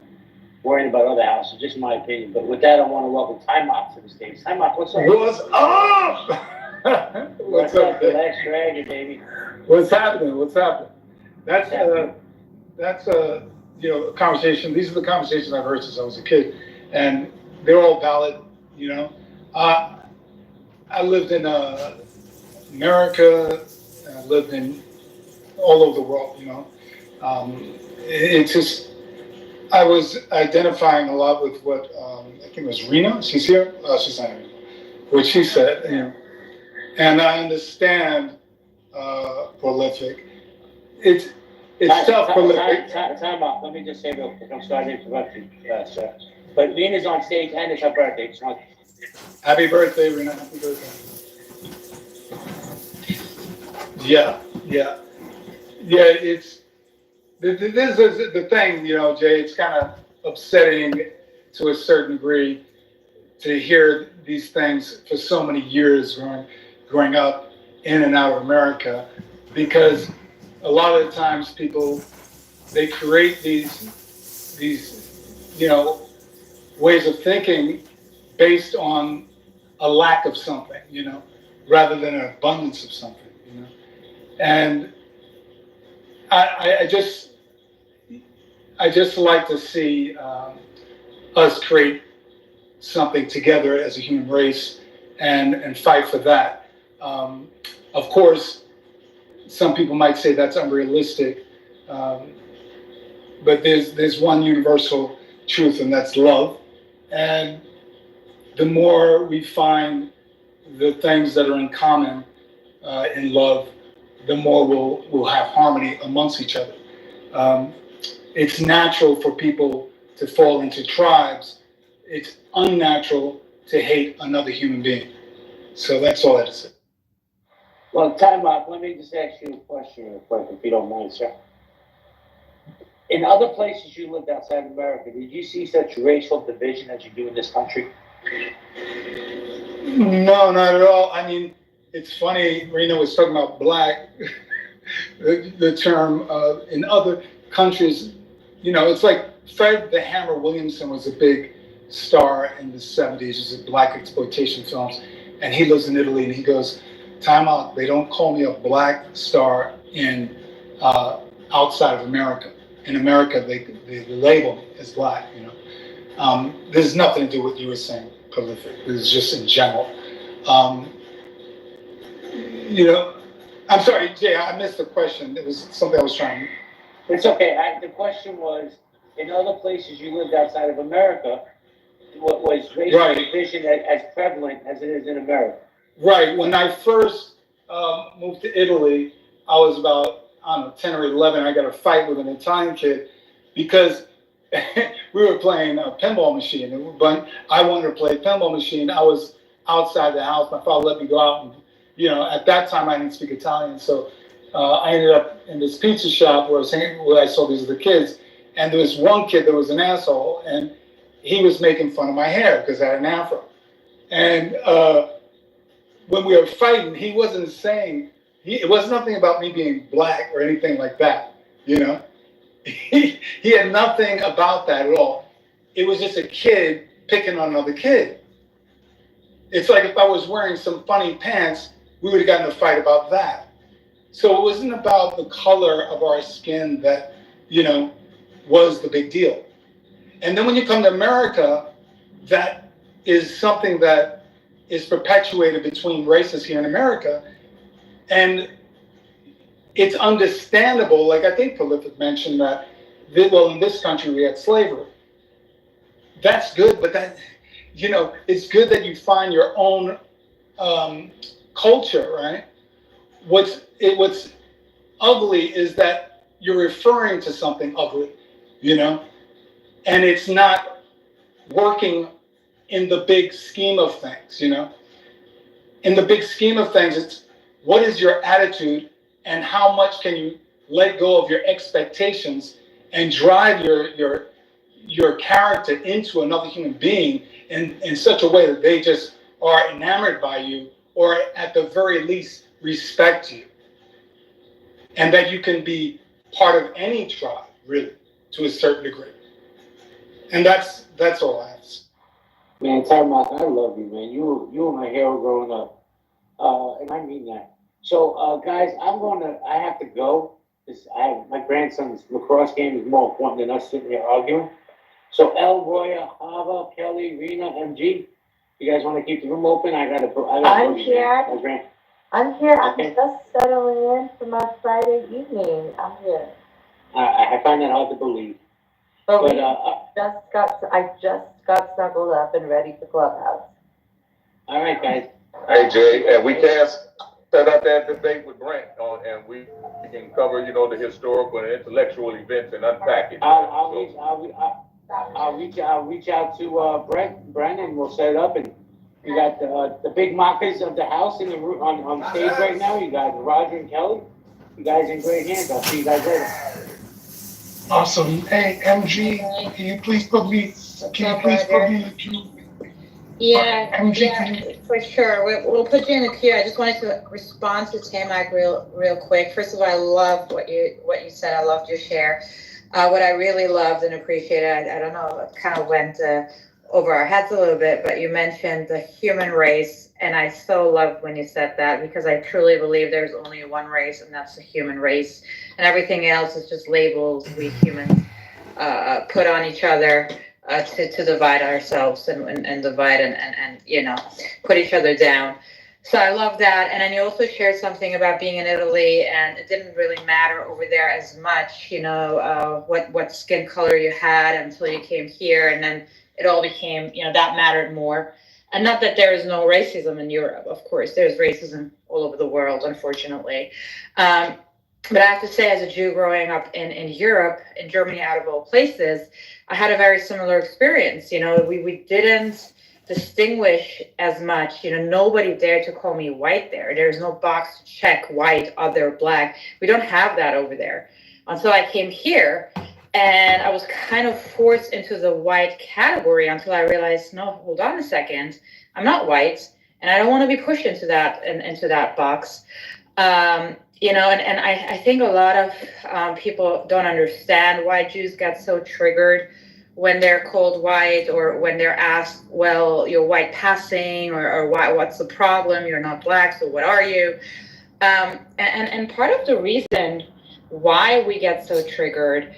worrying about other houses, just my opinion. But with that, I want to welcome Time Out to the stage. Time Out, what's up? What's up? What's up, Relax Dragon, baby? What's happening? That's a conversation. These are the conversations I've heard since I was a kid, and they're all valid. I lived in America. I lived in all over the world. It's just I was identifying a lot with what I think it was Rena. She's here. She's not here. What she said, and I understand Prolific. It's self-prolific. Time out. Let me just say real quick. I'm sorry to interrupt you, sir. But Rena's on stage and it's her birthday. Happy birthday, Rena. Happy birthday. Yeah, yeah. Yeah, this is the thing, Jay, it's kind of upsetting to a certain degree to hear these things for so many years growing up in and out of America, because a lot of the times people, they create these ways of thinking based on a lack of something, rather than an abundance of something. And I just like to see us create something together as a human race and fight for that. Of course, some people might say that's unrealistic, but there's one universal truth, and that's love. And the more we find the things that are in common in love, the more we'll have harmony amongst each other. It's natural for people to fall into tribes. It's unnatural to hate another human being. So that's all I have to say. Well, time out. Let me just ask you a question real quick, if you don't mind, sir. In other places you lived outside America, did you see such racial division as you do in this country? No, not at all. I mean, it's funny, Rena was talking about black, the term in other countries, it's like Fred the Hammer Williamson was a big star in the 70s, it's black exploitation films, and he lives in Italy, and he goes, time out, they don't call me a black star in outside of America. In America, they label me as black, This has nothing to do with what you were saying, prolific. This is just in general. I'm sorry, Jay, I missed the question. It was something I was trying. It's okay. The question was, in other places you lived outside of America, what was racial division as prevalent as it is in America? Right. When I first moved to Italy, I was about, 10 or 11. I got a fight with an Italian kid because we were playing a pinball machine. But I wanted to play pinball machine. I was outside the house. My father let me go out. And, at that time, I didn't speak Italian. So I ended up in this pizza shop where I saw these other kids. And there was one kid that was an asshole. And he was making fun of my hair because I had an afro. And when we were fighting, he wasn't saying, it was nothing about me being black or anything like that, He had nothing about that at all. It was just a kid picking on another kid. It's like if I was wearing some funny pants, we would have gotten in a fight about that. So it wasn't about the color of our skin that, was the big deal. And then when you come to America, that is something that is perpetuated between races here in America. And it's understandable, like I think Prolific mentioned that, in this country we had slavery. That's good, but it's good that you find your own culture, right? What's ugly is that you're referring to something ugly, and it's not working in the big scheme of things, In the big scheme of things, it's what is your attitude and how much can you let go of your expectations and drive your character into another human being in such a way that they just are enamored by you, or at the very least respect you. And that you can be part of any tribe, really, to a certain degree. And that's all I have to say. Man, time out. I love you, man. You were my hero growing up. And I mean that. So, guys, I have to go. My grandson's lacrosse game is more important than us sitting here arguing. So, El, Roya, Hava, Kelly, Rena, MG, you guys want to keep the room open? I'm here. I'm here. Okay. I'm just settling in for my Friday evening. I'm here. I find that hard to believe. But I just got snuggled up and ready for Clubhouse. All right, guys. Hey, Jay, and we can set up that debate with Brent and we can cover, the historical and intellectual events and unpack it. I'll reach out to Brent, and we'll set it up and You got the big mockers of the house in the room on stage right now. You got Roger and Kelly. You guys in great hands. I'll see you guys later. Awesome. Hey, MG, can you please put me in the queue? Yeah, MG, can you? for sure. We'll put you in the queue. I just wanted to respond to Tamak real quick. First of all, I loved what you said. I loved your share. What I really loved and appreciated, I don't know, it kind of went over our heads a little bit, but you mentioned the human race, and I so loved when you said that, because I truly believe there's only one race, and that's the human race, and everything else is just labels we humans put on each other to divide ourselves and divide and put each other down. So I love that. And then you also shared something about being in Italy, and it didn't really matter over there as much, what skin color you had until you came here, and then it all became, that mattered more. And not that there is no racism in Europe, of course, there's racism all over the world, unfortunately. But I have to say, as a Jew growing up in Europe, in Germany, out of all places, I had a very similar experience. We didn't distinguish as much. Nobody dared to call me white there. There's no box to check white, other, black. We don't have that over there. Until I came here, and I was kind of forced into the white category until I realized, no, hold on a second, I'm not white, and I don't want to be pushed into that box. And I think a lot of people don't understand why Jews get so triggered when they're called white, or when they're asked, well, you're white passing, or what's the problem? You're not black, so what are you? And part of the reason why we get so triggered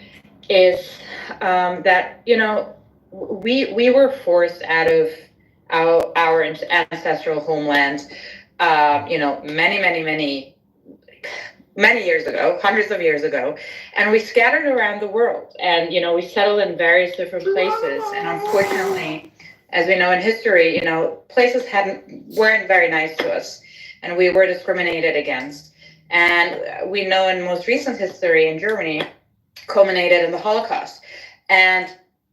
is that, we were forced out of our ancestral homeland, many years ago, hundreds of years ago, and we scattered around the world, and we settled in various different places. And unfortunately, as we know in history, places weren't very nice to us, and we were discriminated against. And we know in most recent history in Germany culminated in the Holocaust, and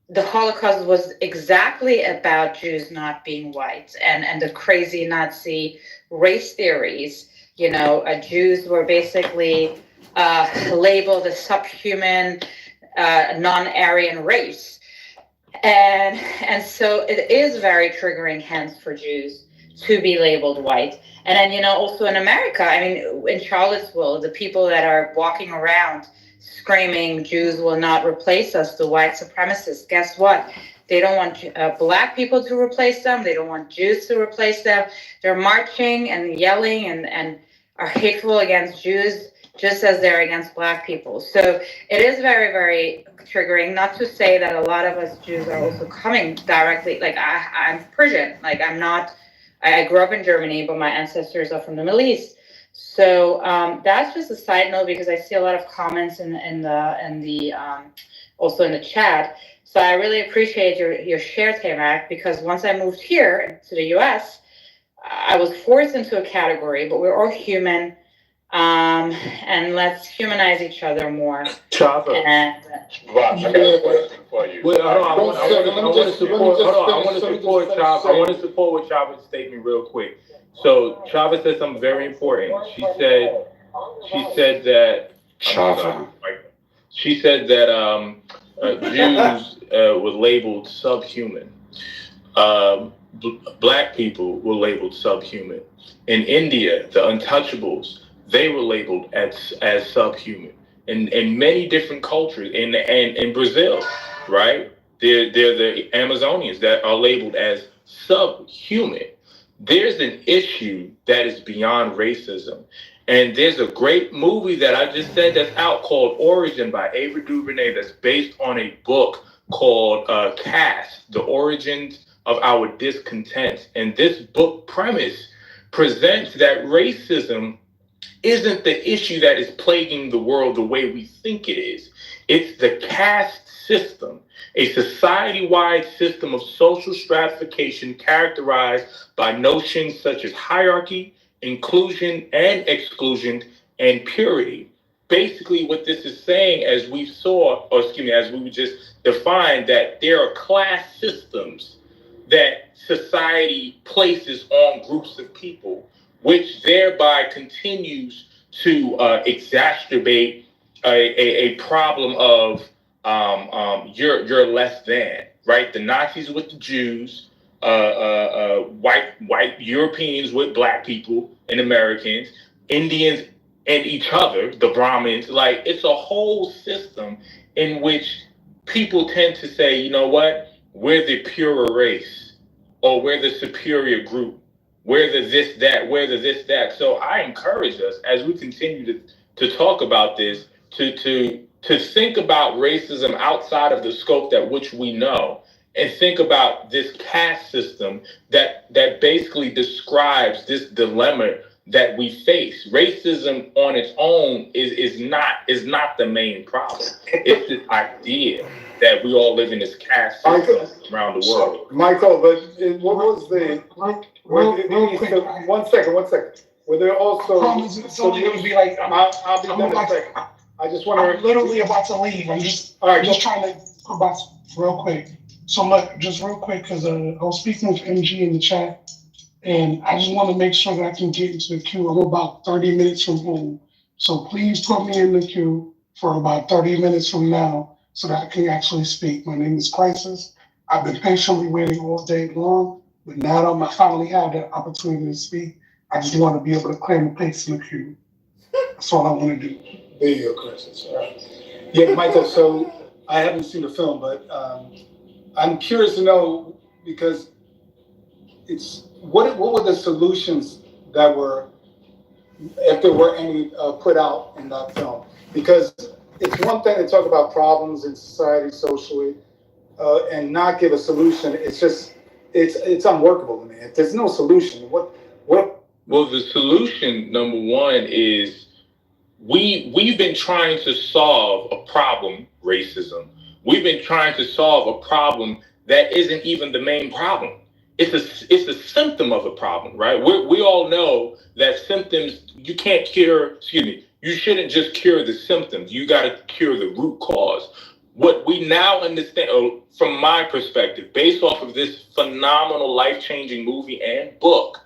the Holocaust was exactly about Jews not being white, and the crazy Nazi race theories. Jews were basically labeled a subhuman, non-Aryan race. And so it is very triggering, hence, for Jews to be labeled white. And then, also in America, in Charlottesville, the people that are walking around screaming, Jews will not replace us, the white supremacists, guess what? They don't want black people to replace them. They don't want Jews to replace them. They're marching and yelling and are hateful against Jews, just as they're against black people. So it is very, very triggering. Not to say that a lot of us Jews are also coming directly. Like I'm Persian. Like I grew up in Germany, but my ancestors are from the Middle East. So that's just a side note, because I see a lot of comments also in the chat. So I really appreciate your share, Tamak, because once I moved here to the US, I was forced into a category, but we're all human, and let's humanize each other more. Chava. Rob, I got a question for you. Wait, hold on. I want to support what Chava's statement real quick. So Chava said something very important. She said that Chava. She said that Jews were labeled subhuman. Black people were labeled subhuman. In India, the untouchables, they were labeled as subhuman. In many different cultures, in Brazil, right? They're the Amazonians that are labeled as subhuman. There's an issue that is beyond racism. And there's a great movie that I just said that's out called Origin by Ava DuVernay, that's based on a book called Caste, The Origins of Our Discontent. And this book premise presents that racism isn't the issue that is plaguing the world the way we think it is. It's the caste system, a society-wide system of social stratification characterized by notions such as hierarchy, inclusion and exclusion, and purity. Basically, what this is saying, as we just defined, that there are class systems that society places on groups of people, which thereby continues to exacerbate a problem of you're less than, right? The Nazis with the Jews, white Europeans with black people and Americans, Indians and each other, the Brahmins. Like, it's a whole system in which people tend to say, you know what, we're the purer race, or we're the superior group, we're the this that, we're the this that. So I encourage us as we continue to talk about this to think about racism outside of the scope that which we know, and think about this caste system that basically describes this dilemma that we face. Racism on its own is not the main problem. It's this idea that we all live in this caste system around the world. Michael, but what was the? Real quick. One second. Were there also? It's only going to be like, I'll be done in a second. I just want to. I'm literally about to leave. I'm just trying to go back real quick. So look, just real quick, because I was speaking with MG in the chat, and I just want to make sure that I can get into the queue. I'm about 30 minutes from home. So please put me in the queue for about 30 minutes from now so that I can actually speak. My name is Crisis. I've been patiently waiting all day long, but now that I finally have the opportunity to speak, I just want to be able to claim a place in the queue. That's all I want to do. There you go, Chris. All right. Yeah, Michael, so I haven't seen the film, but I'm curious to know, because it's what were the solutions that were, if there were any, put out in that film? Because it's one thing to talk about problems in society socially and not give a solution. It's just it's unworkable to me. If there's no solution, what? Well, the solution, number one, is we've been trying to solve a problem, racism. We've been trying to solve a problem that isn't even the main problem. It's a symptom of a problem, right? We all know that symptoms, you can't cure, you shouldn't just cure the symptoms. You got to cure the root cause. What we now understand, from my perspective, based off of this phenomenal, life-changing movie and book,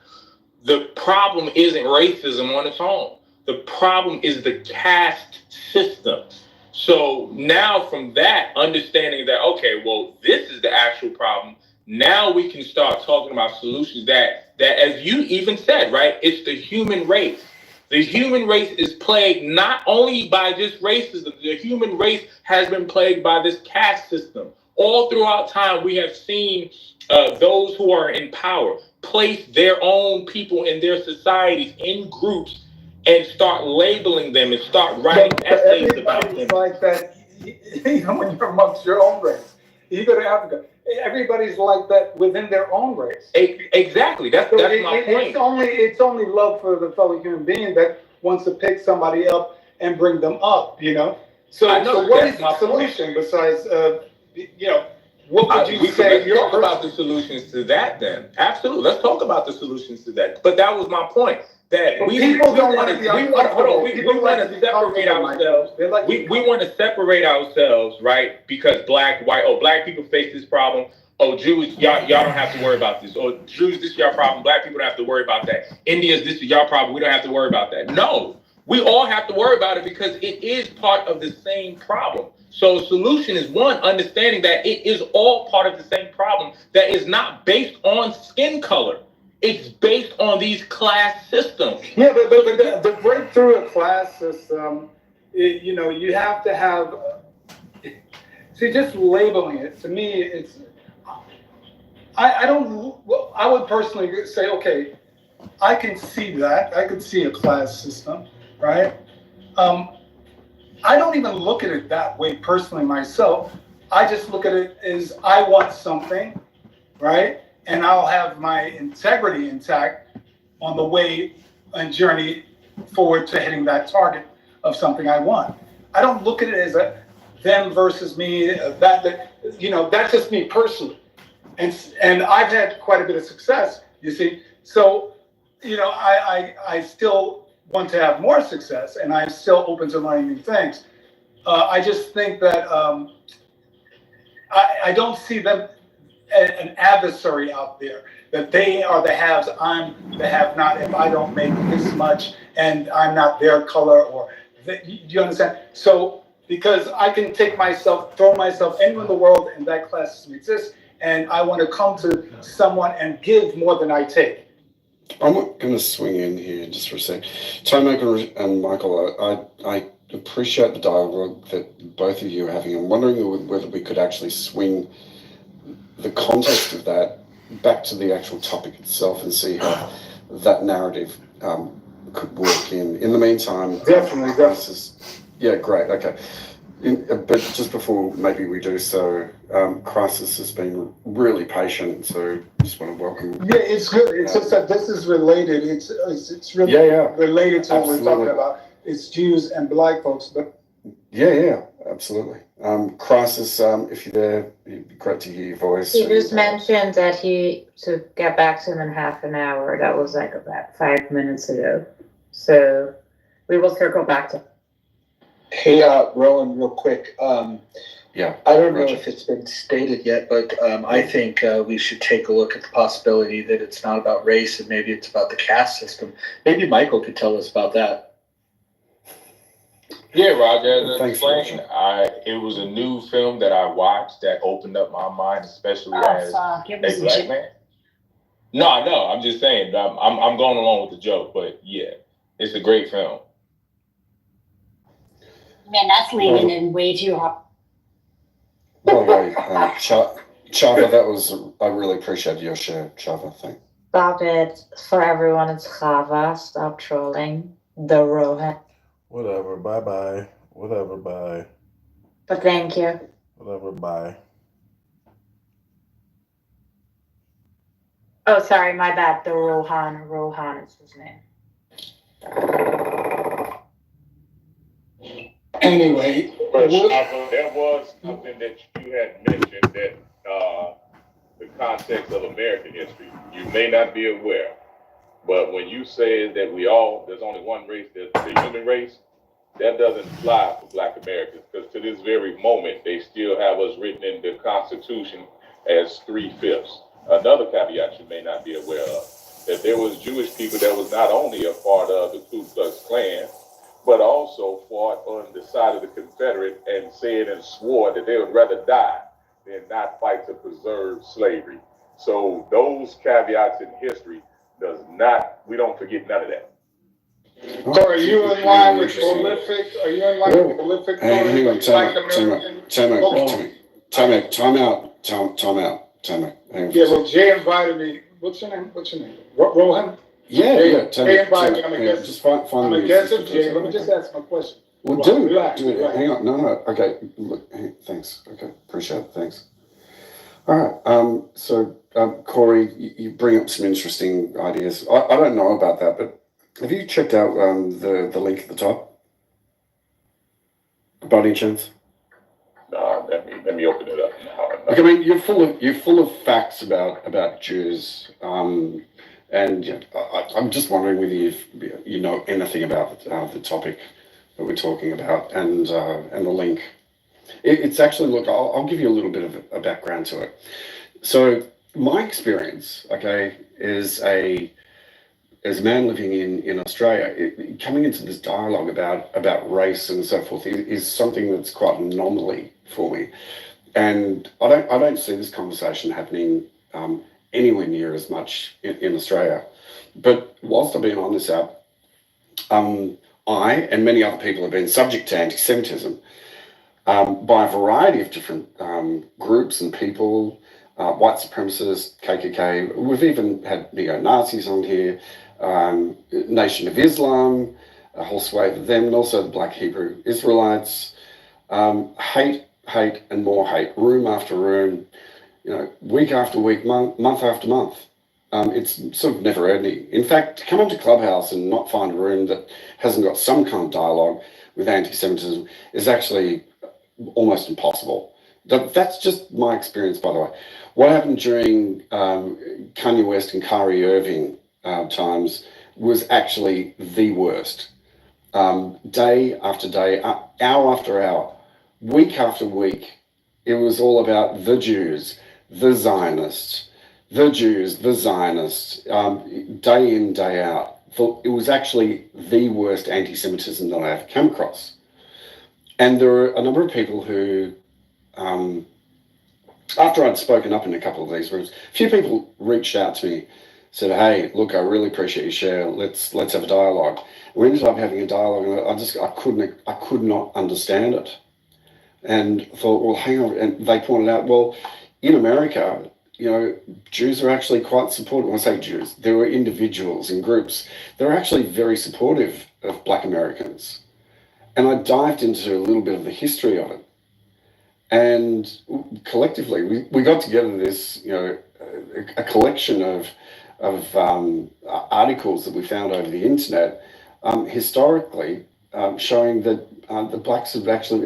the problem isn't racism on its own. The problem is the caste system. So now from that, understanding that, okay, well, this is the actual problem, now we can start talking about solutions that as you even said, right, it's the human race. The human race is plagued not only by just racism, the human race has been plagued by this caste system. All throughout time, we have seen those who are in power place their own people in their societies in groups and start labeling them and start writing essays about them. Like that, when you're amongst your own race. You go to Africa, everybody's like that within their own race. Exactly, that's my point. It's only love for the fellow human being that wants to pick somebody up and bring them up, So what is the solution besides, what would you say? Let's talk about the solutions to that then. Absolutely, let's talk about the solutions to that. But that was my point. That we want to separate ourselves. We want to separate ourselves, right? Because black people face this problem. Oh, Jews, y'all don't have to worry about this. Oh, Jews, this is your problem. Black people don't have to worry about that. Indians, this is your problem. We don't have to worry about that. No, we all have to worry about it because it is part of the same problem. So solution is one, understanding that it is all part of the same problem that is not based on skin color. It's based on these class systems. Yeah, but the breakthrough of class system, you have to have. See, just labeling it to me, it's. I would personally say, okay, I can see that. I could see a class system, right? I don't even look at it that way personally myself. I just look at it as I want something, right? And I'll have my integrity intact on the way and journey forward to hitting that target of something I want. I don't look at it as a them versus me, that's just me personally. And I've had quite a bit of success, you see. So, I still want to have more success, and I'm still open to learning new things. I just think that I don't see them an adversary out there, that they are the haves, I'm the have not, if I don't make this much and I'm not their color, or do you understand? So because I can take myself, throw myself anywhere in the world and that classism exists, and I want to come to someone and give more than I take. I'm going to swing in here just for a sec. Tomo and Michael, I appreciate the dialogue that both of you are having. I'm wondering whether we could actually swing the context of that back to the actual topic itself and see how that narrative could work in. In the meantime, Definitely. Yeah, great, okay. But just before maybe we do so, Crisis has been really patient, so just want to welcome. Yeah, it's good. It's just that this is related. It's really related to what we're talking about. It's Jews and Black folks, but yeah, absolutely. Crisis, if you're there, it'd be great to hear your voice. He just mentioned that he to get back to him in half an hour. That was like about 5 minutes ago. So we will circle back to. Hey, Roland, real quick. Yeah. I don't know if it's been stated yet, but I think we should take a look at the possibility that it's not about race and maybe it's about the caste system. Maybe Michael could tell us about that. Yeah, Roger. As I Thanks, explained, it was a new film that I watched that opened up my mind, especially as a black man. No, I'm just saying. I'm going along with the joke, but yeah, it's a great film. Man, that's leaning in way too hard. By the way, Chava, that was, I really appreciate your share, Chava, thanks. Stop it. For everyone, it's Chava. Stop trolling. The Rohan. Whatever, bye-bye. Whatever, bye. But thank you. Whatever, bye. Oh, sorry, my bad. The Rohan. Rohan is his name. Anyway. But there was something that you had mentioned that the context of American history, you may not be aware, but when you say that there's only one race, there's the human race, that doesn't fly for Black Americans, because to this very moment, they still have us written in the Constitution as 3/5. Another caveat you may not be aware of, that there was Jewish people that was not only a part of the Ku Klux Klan, but also fought on the side of the Confederate and said and swore that they would rather die than not fight to preserve slavery. So those caveats in history we don't forget none of that. So are you in line with prolific? Are you in line with prolific? Hang on, time out. Yeah, well, Jay invited me. What's your name? Rohan? Yeah. Jay invited me. I'm a guest. Just find I'm a guest of Jay. Let me just ask my question. Well, Relax. Hang on. No. Okay. Look, thanks. Okay. Appreciate it. Thanks. All right. So, Corey, you bring up some interesting ideas. I don't know about that, but have you checked out the link at the top? By any chance? Let me open it up now. Look, I mean, you're full of facts about Jews, and I'm just wondering whether you know anything about the topic that we're talking about and the link. It's actually, look, I'll give you a little bit of a background to it. So my experience, okay, is as a man living in Australia, coming into this dialogue about race and so forth is something that's quite an anomaly for me. And I don't see this conversation happening anywhere near as much in Australia. But whilst I've been on this app, I and many other people have been subject to anti-Semitism by a variety of different groups and people, white supremacists, KKK. We've even had neo-Nazis on here, Nation of Islam, a whole swathe of them, and also the Black Hebrew Israelites. Hate and more hate, room after room, week after week, month after month. It's sort of never ending. In fact, to come onto Clubhouse and not find a room that hasn't got some kind of dialogue with anti-Semitism is actually almost impossible. That's just my experience, by the way. What happened during Kanye West and Kyrie Irving times was actually the worst. Day after day, hour after hour, week after week, it was all about the Jews, the Zionists, the Jews, the Zionists, day in, day out. It was actually the worst anti-Semitism that I've come across. And there were a number of people who, after I'd spoken up in a couple of these rooms, a few people reached out to me, said, "Hey, look, I really appreciate your share. Let's have a dialogue." We ended up having a dialogue, and I could not understand it, and thought, well, hang on. And they pointed out, well, in America, Jews are actually quite supportive. When I say Jews, there were individuals and groups that are actually very supportive of Black Americans. And I dived into a little bit of the history of it. And collectively, we got together this, a collection of articles that we found over the internet, historically, showing that the blacks have actually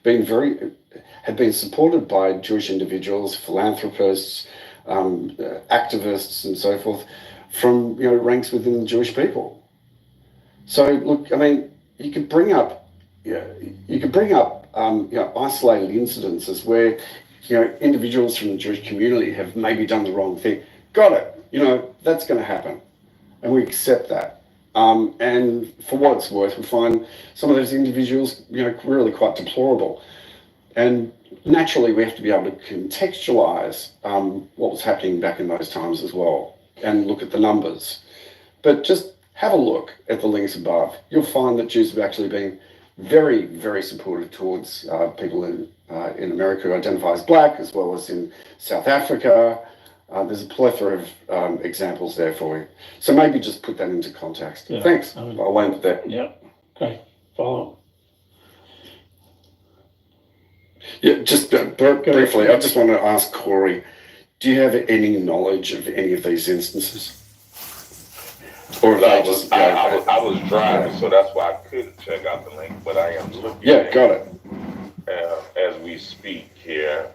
been supported by Jewish individuals, philanthropists, activists, and so forth, from ranks within the Jewish people. So look, I mean, you could bring up isolated incidences where individuals from the Jewish community have maybe done the wrong thing. Got it. That's going to happen, and we accept that. And for what it's worth, we find some of those individuals, really quite deplorable. And naturally, we have to be able to contextualize what was happening back in those times as well, and look at the numbers. But just have a look at the links above. You'll find that Jews have actually been very, very supportive towards people in America who identify as black, as well as in South Africa. There's a plethora of examples there for you. So maybe just put that into context. Yeah, Thanks. I'll land there. Yep. Okay. Follow. Yeah, just briefly, I just want to ask Corey, do you have any knowledge of any of these instances? Or I was driving, so that's why I couldn't check out the link, but I am looking at got it. As we speak here.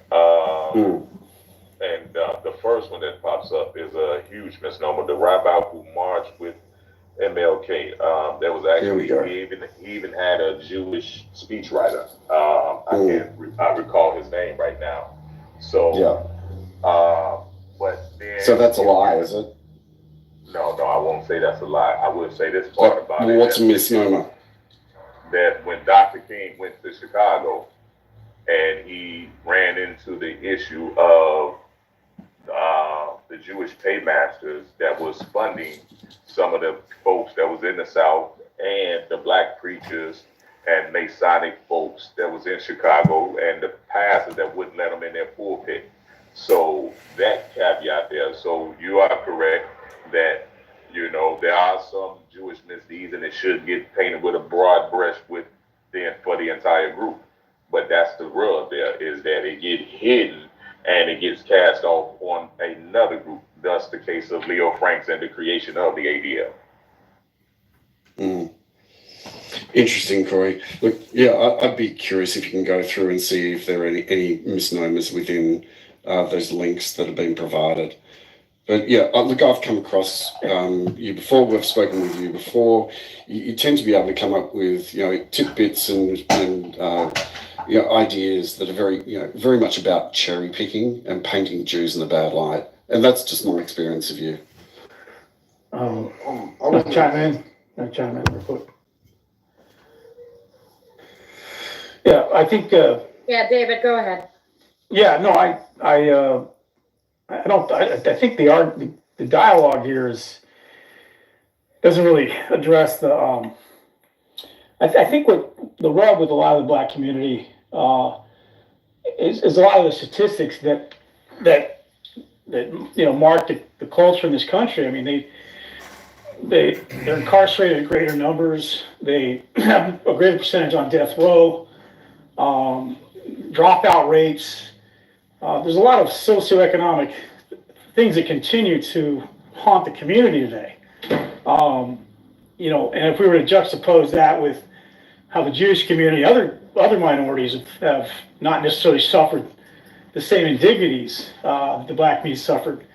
And the first one that pops up is a huge misnomer. The rabbi who marched with MLK. There was actually, he even had a Jewish speechwriter. I recall his name right now. So, but then. So that's a lie, is it? No, I won't say that's a lie. I would say this part about it. What's a misnomer? That when Dr. King went to Chicago and he ran into the issue of the Jewish paymasters that was funding some of the folks that was in the South and the black preachers and Masonic folks that was in Chicago and the pastors that wouldn't let them in their pulpit. So that caveat there. So you are correct that, there are some Jewish misdeeds and it should get painted with a broad brush for the entire group. But that's the rub there, is that it gets hidden and it gets cast off on another group. Thus the case of Leo Franks and the creation of the ADL. Interesting, Corey. Look, I'd be curious if you can go through and see if there are any misnomers within those links that have been provided. But look, I've come across you before. We've spoken with you before. You tend to be able to come up with tidbits and ideas that are very much about cherry picking and painting Jews in a bad light. And that's just my experience of you. I'll chime in real quick. Yeah, I think. Yeah, David, go ahead. Yeah, no, I think the dialogue here doesn't really address the. I think what the rub with a lot of the black community is a lot of the statistics that mark the culture in this country. I mean, they're incarcerated in greater numbers. They have a greater percentage on death row. Dropout rates. There's a lot of socioeconomic things that continue to haunt the community today. And if we were to juxtapose that with how the Jewish community, other minorities have not necessarily suffered the same indignities the black community suffered,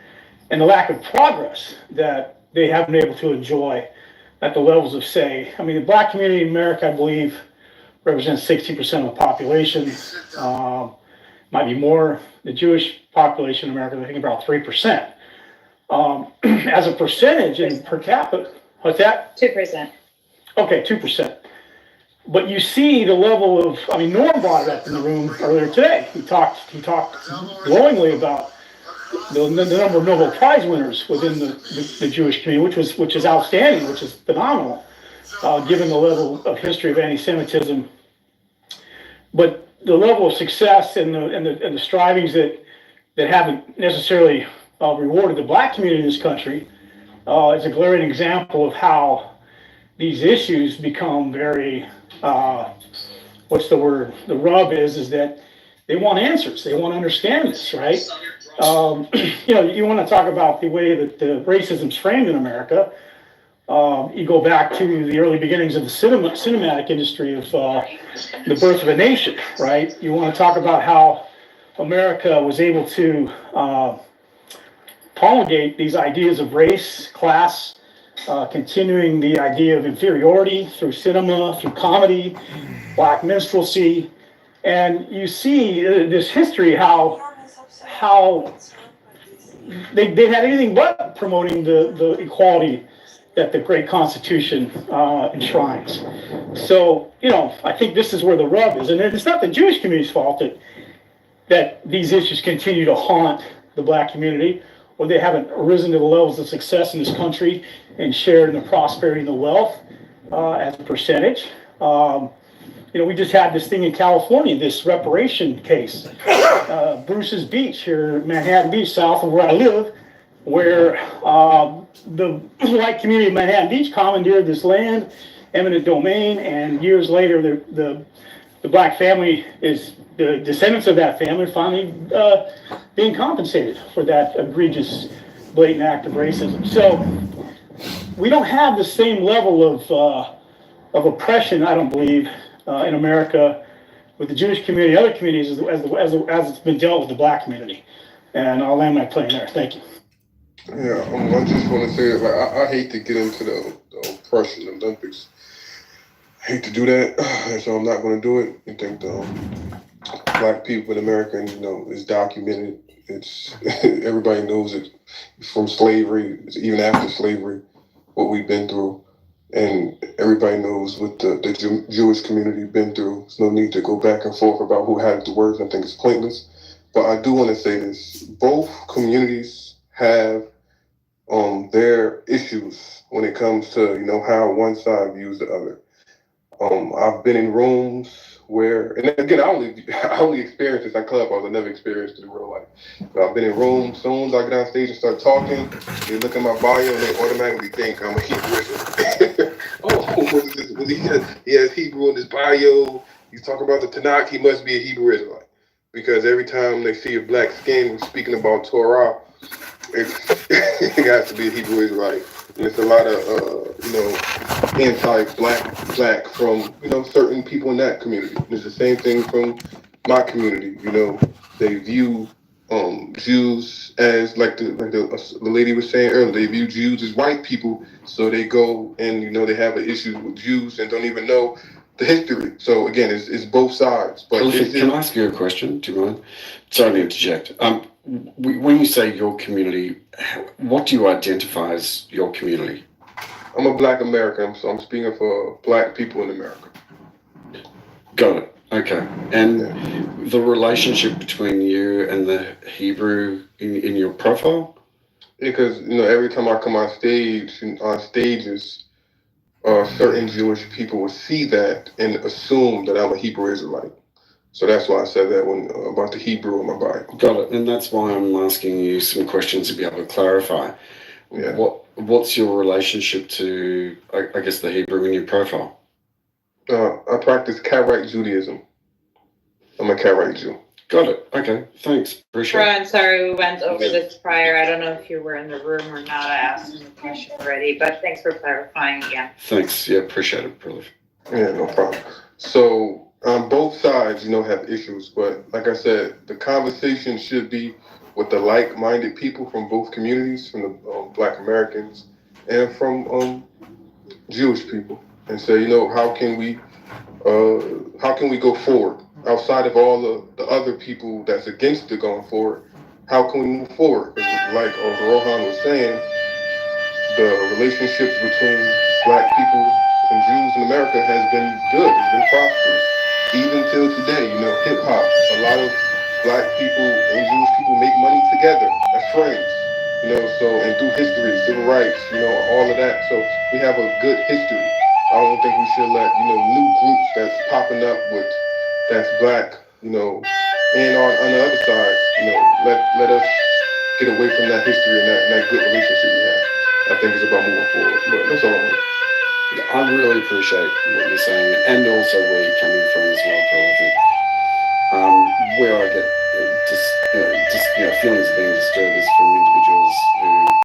and the lack of progress that they haven't been able to enjoy at the levels of, the black community in America, I believe, represents 60% of the population. might be more. The Jewish population in America, I think about 3%. As a percentage in per capita, what's that? 2%. Okay, 2%. But you see the level of, I mean, Norm brought it up in the room earlier today. He talked glowingly about the number of Nobel Prize winners within the Jewish community, which is outstanding, which is phenomenal, given the level of history of anti-Semitism. But the level of success and the strivings that haven't necessarily rewarded the black community in this country is a glaring example of how these issues become very, what's the word? The rub is that they want answers. They want to understand this, right? You want to talk about the way that the racism's framed in America. You go back to the early beginnings of the cinematic industry of the birth of a nation, right? You want to talk about how America was able to promulgate these ideas of race, class, continuing the idea of inferiority through cinema, through comedy, black minstrelsy. And you see this history, how they had anything but promoting the equality that the great Constitution enshrines. So, I think this is where the rub is. And it's not the Jewish community's fault that these issues continue to haunt the black community, or they haven't risen to the levels of success in this country and shared in the prosperity and the wealth as a percentage. We just had this thing in California, this reparation case, Bruce's Beach here, Manhattan Beach, south of where I live, where the white community of Manhattan Beach commandeered this land, eminent domain, and years later, the black family the descendants of that family are finally being compensated for that egregious, blatant act of racism. So we don't have the same level of oppression, I don't believe, in America with the Jewish community, other communities, as it's been dealt with the black community. And I'll land my plane there. Thank you. Yeah, I just want to say, I hate to get into the oppression Olympics. I hate to do that, so I'm not going to do it. I think black people in America, is documented. It's everybody knows it from slavery, even after slavery, what we've been through, and everybody knows what the Jewish community been through. There's no need to go back and forth about who had it the worst. I think it's pointless. But I do want to say this: both communities have their issues when it comes to how one side views the other. I've been in rooms where, and again, I only experienced this at Clubhouse. I never experienced it in real life. But I've been in rooms. Soon as I get on stage and start talking, they look at my bio and they automatically think I'm a Hebrew Israelite. He has Hebrew in his bio. He's talking about the Tanakh. He must be a Hebrew Israelite, because every time they see a black skin speaking about Torah, it has to be a Hebrew Israelite. And it's a lot of anti-black from certain people in that community. And it's the same thing from my community. They view Jews as like the lady was saying earlier. They view Jews as white people, so they go and they have an issue with Jews and don't even know the history. So again, it's both sides. But can I ask you a question? Do you mind? Sorry to interject. When you say your community, what do you identify as your community? I'm a black American, so I'm speaking for black people in America. Got it. Okay. And the relationship between you and the Hebrew in your profile? Because, every time I come on stages, certain Jewish people will see that and assume that I'm a Hebrew Israelite. So that's why I said that about the Hebrew in my Bible. Got it. And that's why I'm asking you some questions to be able to clarify. Yeah. What's your relationship to, I guess, the Hebrew in your profile? I practice Karaite Judaism. I'm a Karaite Jew. Got it. Okay. Thanks. Appreciate it. Ron, sorry, we went over this prior. I don't know if you were in the room or not. I asked him the question already, but thanks for clarifying again. Thanks. Yeah, appreciate it, Prolific. Yeah, no problem. So both sides, have issues, but like I said, the conversation should be with the like-minded people from both communities, from the Black Americans and from Jewish people, and say, how can we go forward? outside of all the other people that's against it going forward, how can we move forward? 'Cause like Rohan was saying, the relationships between black people and Jews in America has been good, it's been prosperous. Even till today, you know, hip hop, a lot of black people and Jewish people make money together as friends. You know, so and through history, civil rights, you know, all of that. So we have a good history. I don't think we should let, you know, new groups that's popping up with that's black, you know, and on the other side, you know, let us get away from that history and that good relationship we have. I think it's about moving forward. But that's all I want. I really appreciate what you're saying, and also where you're coming from as well, Paul. I think where I get feelings of being disturbed is